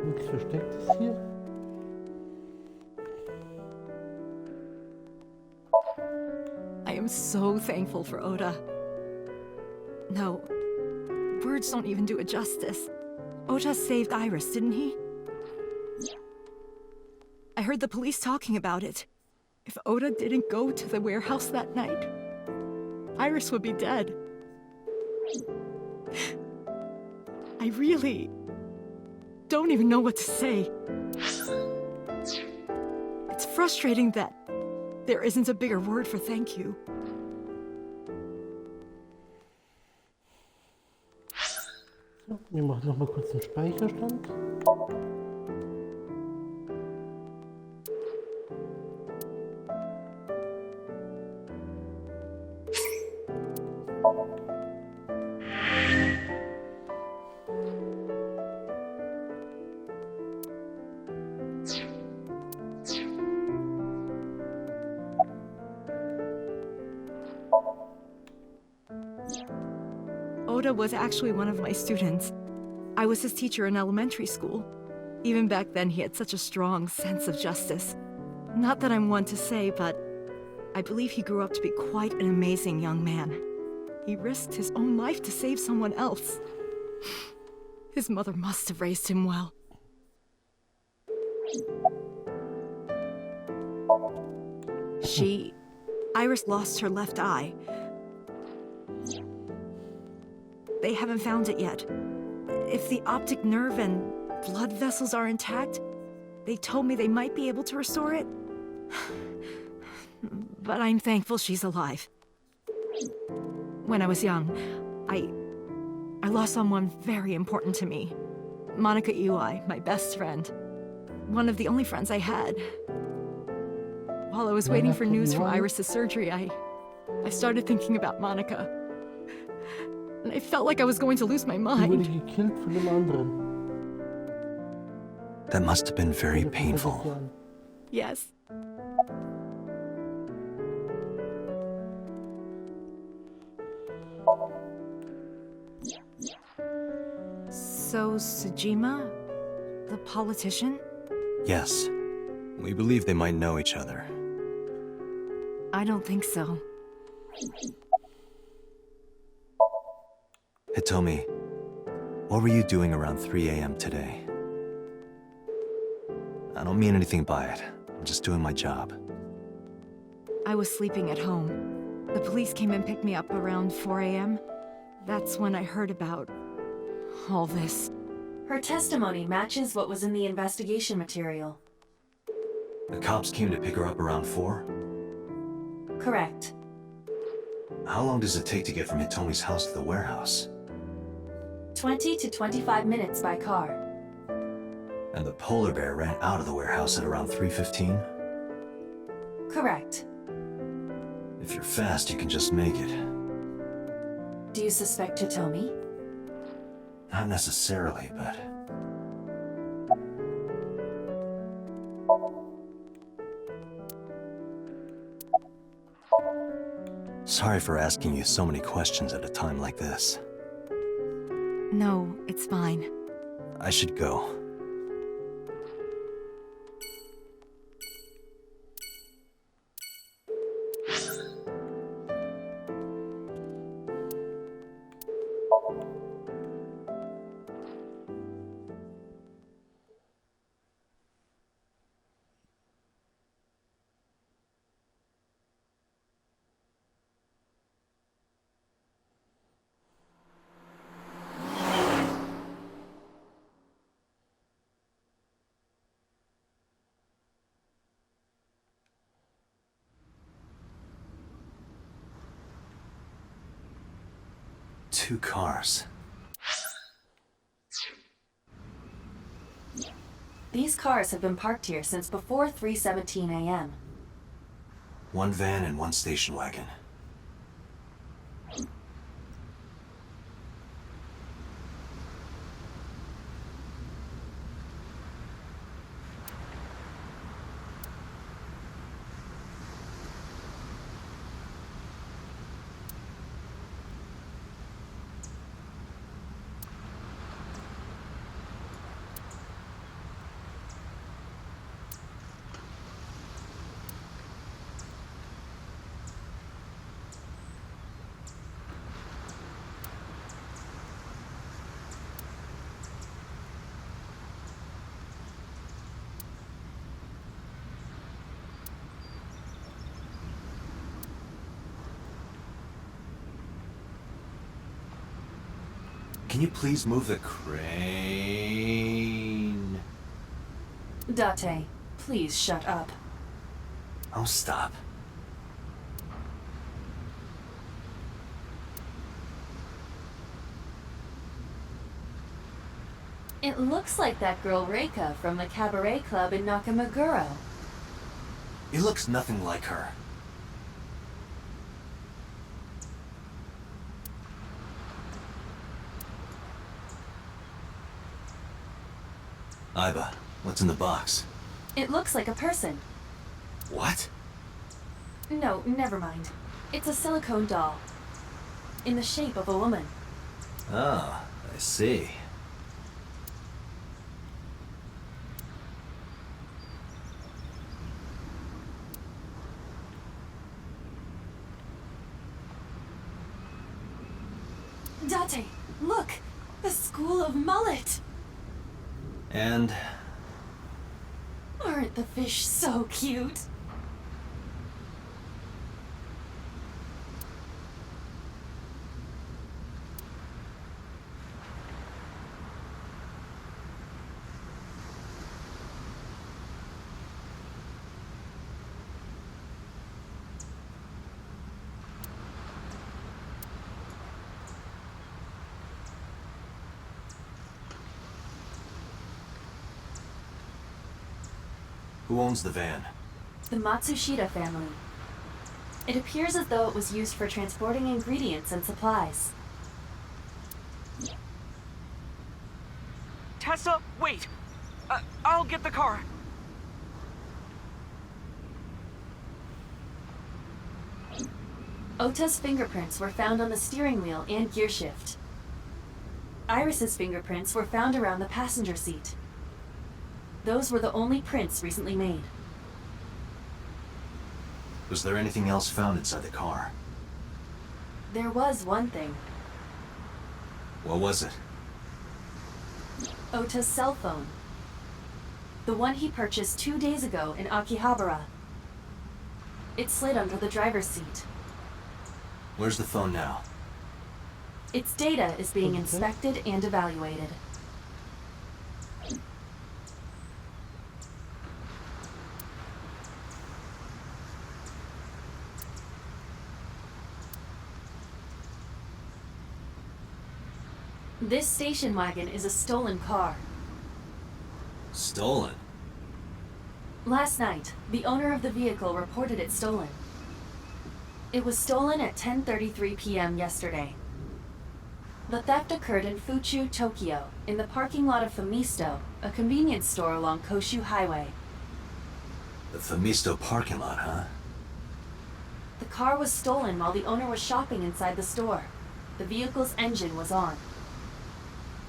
Speaker 12: Nichts Verstecktes hier.
Speaker 10: I am so thankful for Oda. No, words don't even do it justice. Oda saved Iris, didn't he? I heard the police talking about it. If Oda didn't go to the warehouse that night, Iris would be dead. I really don't even know what to say. It's frustrating that there isn't a bigger word for thank you.
Speaker 12: So, wir machen noch mal kurz den Speicherstand.
Speaker 10: Oda was actually one of my students. I was his teacher in elementary school. Even back then, he had such a strong sense of justice. Not that I'm one to say, but I believe he grew up to be quite an amazing young man. He risked his own life to save someone else. His mother must have raised him well. Iris lost her left eye. They haven't found it yet. If the optic nerve and blood vessels are intact, they told me they might be able to restore it. But I'm thankful she's alive. When I was young, I lost someone very important to me. Monica Iwai, my best friend. One of the only friends I had. While I was waiting for news from Iris's surgery, I started thinking about Monica. And I felt like I was going to lose my mind.
Speaker 12: Die wurde gekillt von dem anderen.
Speaker 2: That must have been very painful.
Speaker 10: Yes. So, Sejima? The politician?
Speaker 2: Yes. We believe they might know each other.
Speaker 10: I don't think so.
Speaker 2: Hitomi, what were you doing around 3 a.m. today? I don't mean anything by it. I'm just doing my job.
Speaker 10: I was sleeping at home. The police came and picked me up around 4 a.m. That's when I heard about all this.
Speaker 4: Her testimony matches what was in the investigation material.
Speaker 2: The cops came to pick her up around 4?
Speaker 4: Correct.
Speaker 2: How long does it take to get from Hitomi's house to the warehouse?
Speaker 4: 20 to 25 minutes by car.
Speaker 2: And the polar bear ran out of the warehouse at around 3:15?
Speaker 4: Correct.
Speaker 2: If you're fast, you can just make it.
Speaker 4: Do you suspect Hitomi?
Speaker 2: Not necessarily, but... Sorry for asking you so many questions at a time like this.
Speaker 10: No, it's fine.
Speaker 2: I should go. Two cars.
Speaker 4: These cars have been parked here since before 3:17 a.m.
Speaker 2: One van and one station wagon. Can you please move the crane?
Speaker 4: Date, please shut up.
Speaker 2: Oh, stop.
Speaker 4: It looks like that girl Reika from the cabaret club in Nakamaguro.
Speaker 2: It looks nothing like her. Aiba, what's in the box?
Speaker 4: It looks like a person.
Speaker 2: What?
Speaker 4: No, never mind. It's a silicone doll. In the shape of a woman.
Speaker 2: Oh, I see.
Speaker 4: Date, look! The School of Mullet!
Speaker 2: And...
Speaker 4: Aren't the fish so cute?
Speaker 2: Who owns the van?
Speaker 4: The Matsushita family. It appears as though it was used for transporting ingredients and supplies.
Speaker 8: Tessa, wait! I'll get the car.
Speaker 4: Ota's fingerprints were found on the steering wheel and gearshift. Iris's fingerprints were found around the passenger seat. Those were the only prints recently made.
Speaker 2: Was there anything else found inside the car?
Speaker 4: There was one thing.
Speaker 2: What was it?
Speaker 4: Ota's cell phone. The one he purchased 2 days ago in Akihabara. It slid under the driver's seat.
Speaker 2: Where's the phone now?
Speaker 4: Its data is being inspected and evaluated. This station wagon is a stolen car.
Speaker 2: Stolen?
Speaker 4: Last night, the owner of the vehicle reported it stolen. It was stolen at 10:33 p.m. yesterday. The theft occurred in Fuchu, Tokyo, in the parking lot of Famisto, a convenience store along Koshu Highway.
Speaker 2: The Famisto parking lot, huh?
Speaker 4: The car was stolen while the owner was shopping inside the store. The vehicle's engine was on.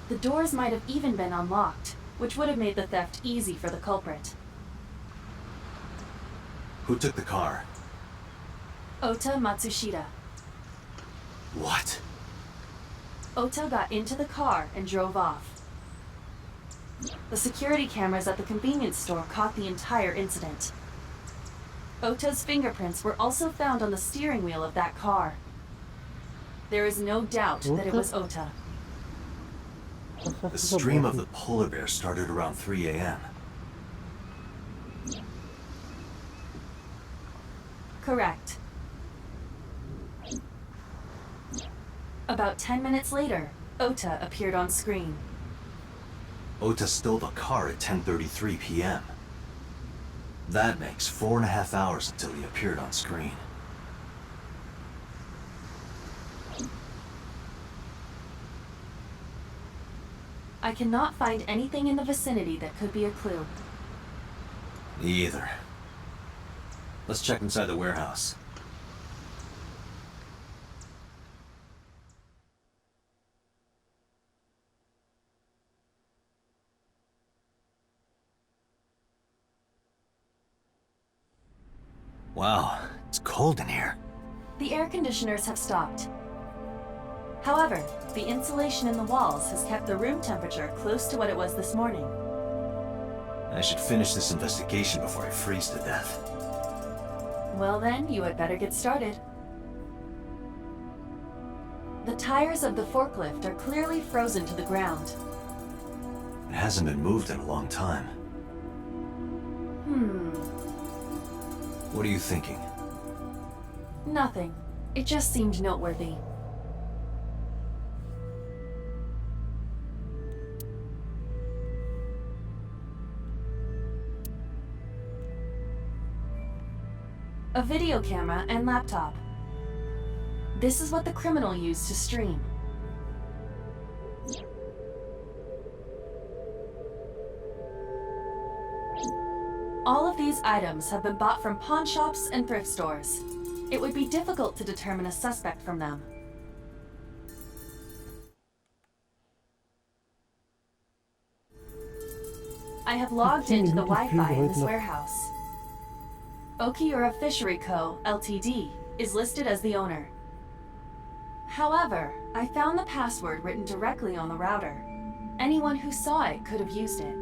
Speaker 4: The doors might have even been unlocked, which would have made the theft easy for the culprit.
Speaker 2: Who took the car?
Speaker 4: Ota Matsushita.
Speaker 2: What?
Speaker 4: Ota got into the car and drove off. The security cameras at the convenience store caught the entire incident. Ota's fingerprints were also found on the steering wheel of that car. There is no doubt that it was Ota.
Speaker 2: The stream of the polar bear started around 3 a.m.
Speaker 4: Correct. About 10 minutes later, Ota appeared on screen.
Speaker 2: Ota stole the car at 10:33 p.m. That makes 4.5 hours until he appeared on screen.
Speaker 4: I cannot find anything in the vicinity that could be a clue.
Speaker 2: Me either. Let's check inside the warehouse. Wow, it's cold in here.
Speaker 4: The air conditioners have stopped. However, the insulation in the walls has kept the room temperature close to what it was this morning.
Speaker 2: I should finish this investigation before I freeze to death.
Speaker 4: Well then, you had better get started. The tires of the forklift are clearly frozen to the ground.
Speaker 2: It hasn't been moved in a long time. What are you thinking?
Speaker 4: Nothing. It just seemed noteworthy. A video camera and laptop. This is what the criminal used to stream. All of these items have been bought from pawn shops and thrift stores. It would be difficult to determine a suspect from them. I have logged into the Wi-Fi in this warehouse. Okiura Fishery Co., Ltd. is listed as the owner. However, I found the password written directly on the router. Anyone who saw it could have used it.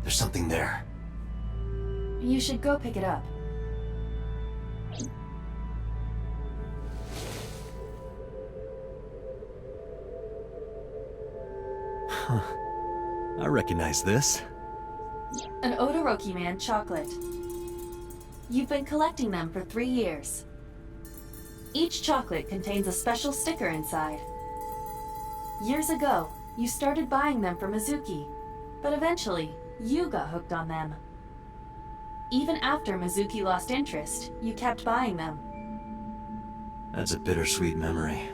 Speaker 2: There's something there.
Speaker 4: You should go pick it up.
Speaker 2: I recognize this.
Speaker 4: An Odoroki Man chocolate. You've been collecting them for 3 years. Each chocolate contains a special sticker inside. Years ago, you started buying them for Mizuki, but eventually, you got hooked on them. Even after Mizuki lost interest, you kept buying them.
Speaker 2: That's a bittersweet memory.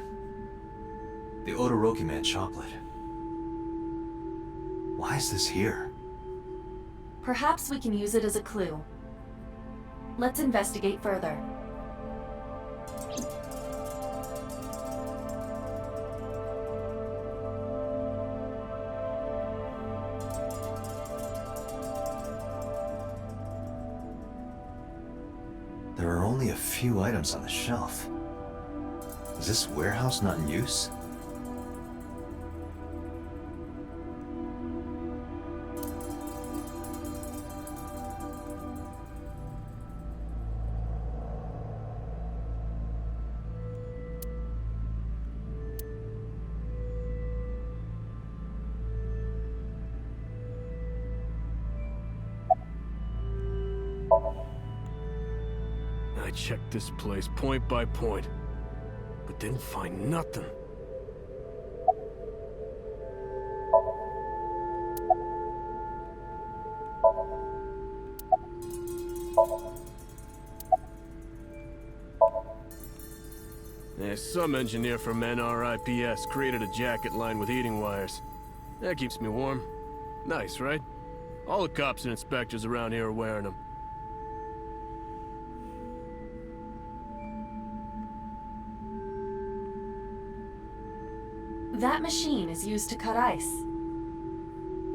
Speaker 2: The Odoroki Man chocolate. Why is this here?
Speaker 4: Perhaps we can use it as a clue. Let's investigate further.
Speaker 2: There are only a few items on the shelf. Is this warehouse not in use?
Speaker 3: I checked this place point by point, but didn't find nothing. Yeah, some engineer from NRIPS created a jacket lined with heating wires. That keeps me warm. Nice, right? All the cops and inspectors around here are wearing them.
Speaker 4: That machine is used to cut ice.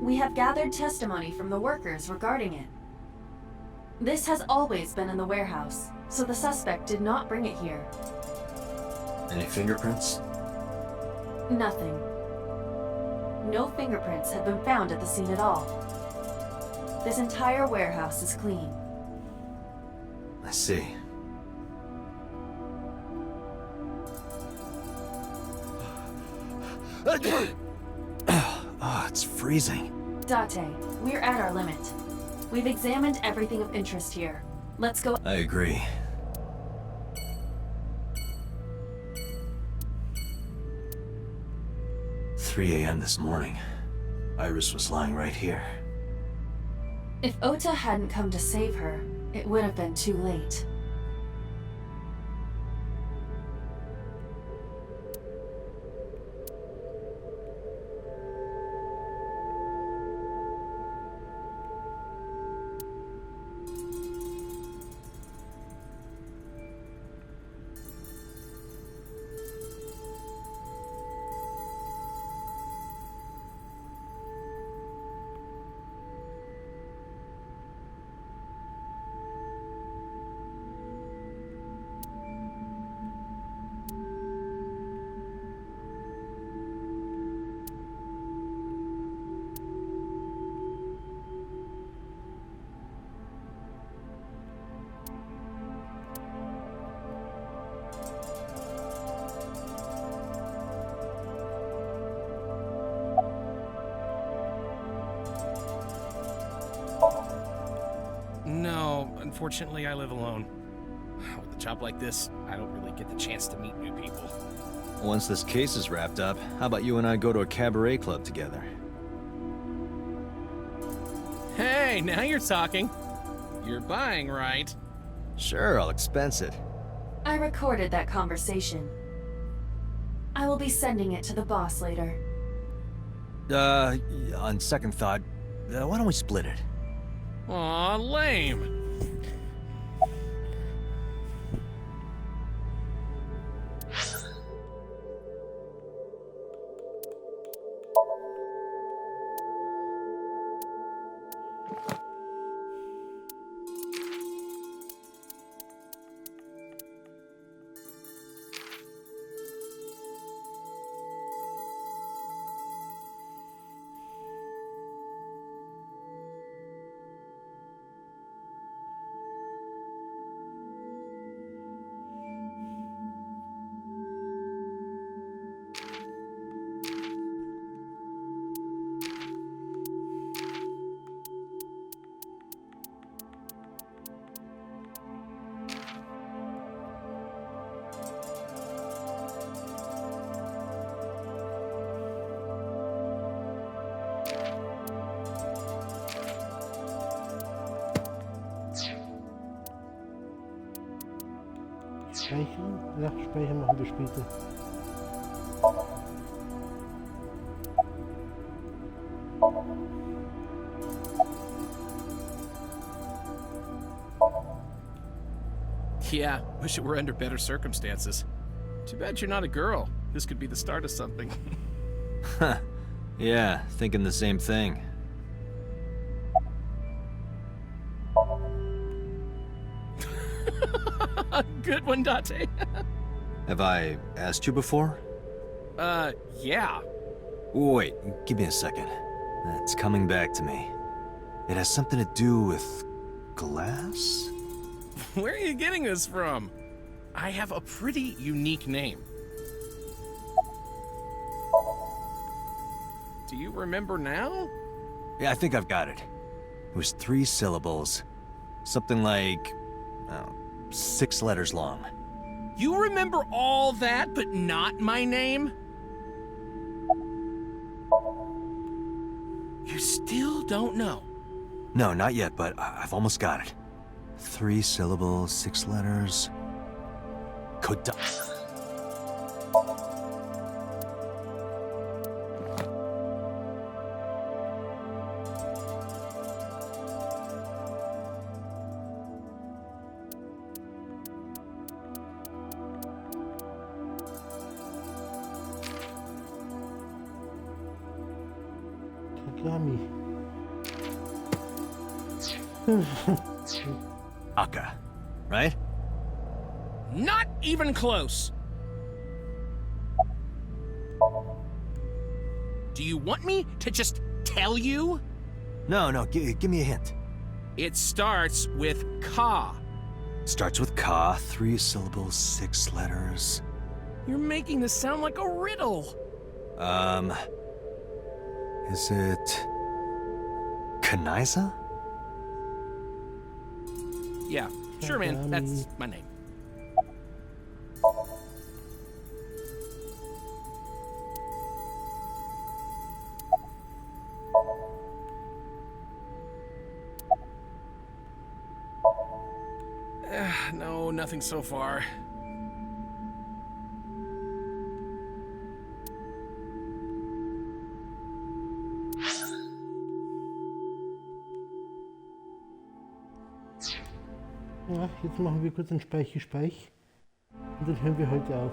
Speaker 4: We have gathered testimony from the workers regarding it. This has always been in the warehouse, so the suspect did not bring it here.
Speaker 2: Any fingerprints?
Speaker 4: Nothing. No fingerprints have been found at the scene at all. This entire warehouse is clean.
Speaker 2: I see. Oh, it's freezing.
Speaker 4: Date, we're at our limit. We've examined everything of interest here. Let's go.
Speaker 2: I agree. "3 a.m. this morning. Iris was lying right here."
Speaker 4: If Ota hadn't come to save her, it would have been too late.
Speaker 16: No, unfortunately I live alone. With a job like this, I don't really get the chance to meet new people.
Speaker 2: Once this case is wrapped up, how about you and I go to a cabaret club together?
Speaker 16: Hey, now you're talking. You're buying, right?
Speaker 2: Sure, I'll expense it.
Speaker 4: I recorded that conversation. I will be sending it to the boss later.
Speaker 2: On second thought, why don't we split it?
Speaker 16: Aw, lame.
Speaker 12: Speichern? Ja, speichern machen wir später.
Speaker 16: Yeah, wish it were under better circumstances. Too bad you're not a girl. This could be the start of something.
Speaker 2: Huh. Yeah, thinking the same thing.
Speaker 16: Good one, Date.
Speaker 2: Have I asked you before?
Speaker 16: Yeah.
Speaker 2: Wait, give me a second. It's coming back to me. It has something to do with glass?
Speaker 16: Where are you getting this from? I have a pretty unique name. Do you remember now?
Speaker 2: Yeah, I think I've got it. It was 3 syllables. Something like, 6 letters long.
Speaker 16: You remember all that, but not my name? You still don't know?
Speaker 2: No, not yet, but I've almost got it. 3 syllables, 6 letters.
Speaker 12: Kagami.
Speaker 2: Aka, right?
Speaker 16: Not even close. Do you want me to just tell you?
Speaker 2: No, give me a hint.
Speaker 16: It starts with Ka.
Speaker 2: Starts with Ka, 3 syllables, 6 letters.
Speaker 16: You're making this sound like a riddle.
Speaker 2: Is it... Kaniza?
Speaker 16: Yeah, sure, man. That's my name. No, nothing so far.
Speaker 12: Ja, jetzt machen wir kurz einen Speich und dann hören wir heute auf.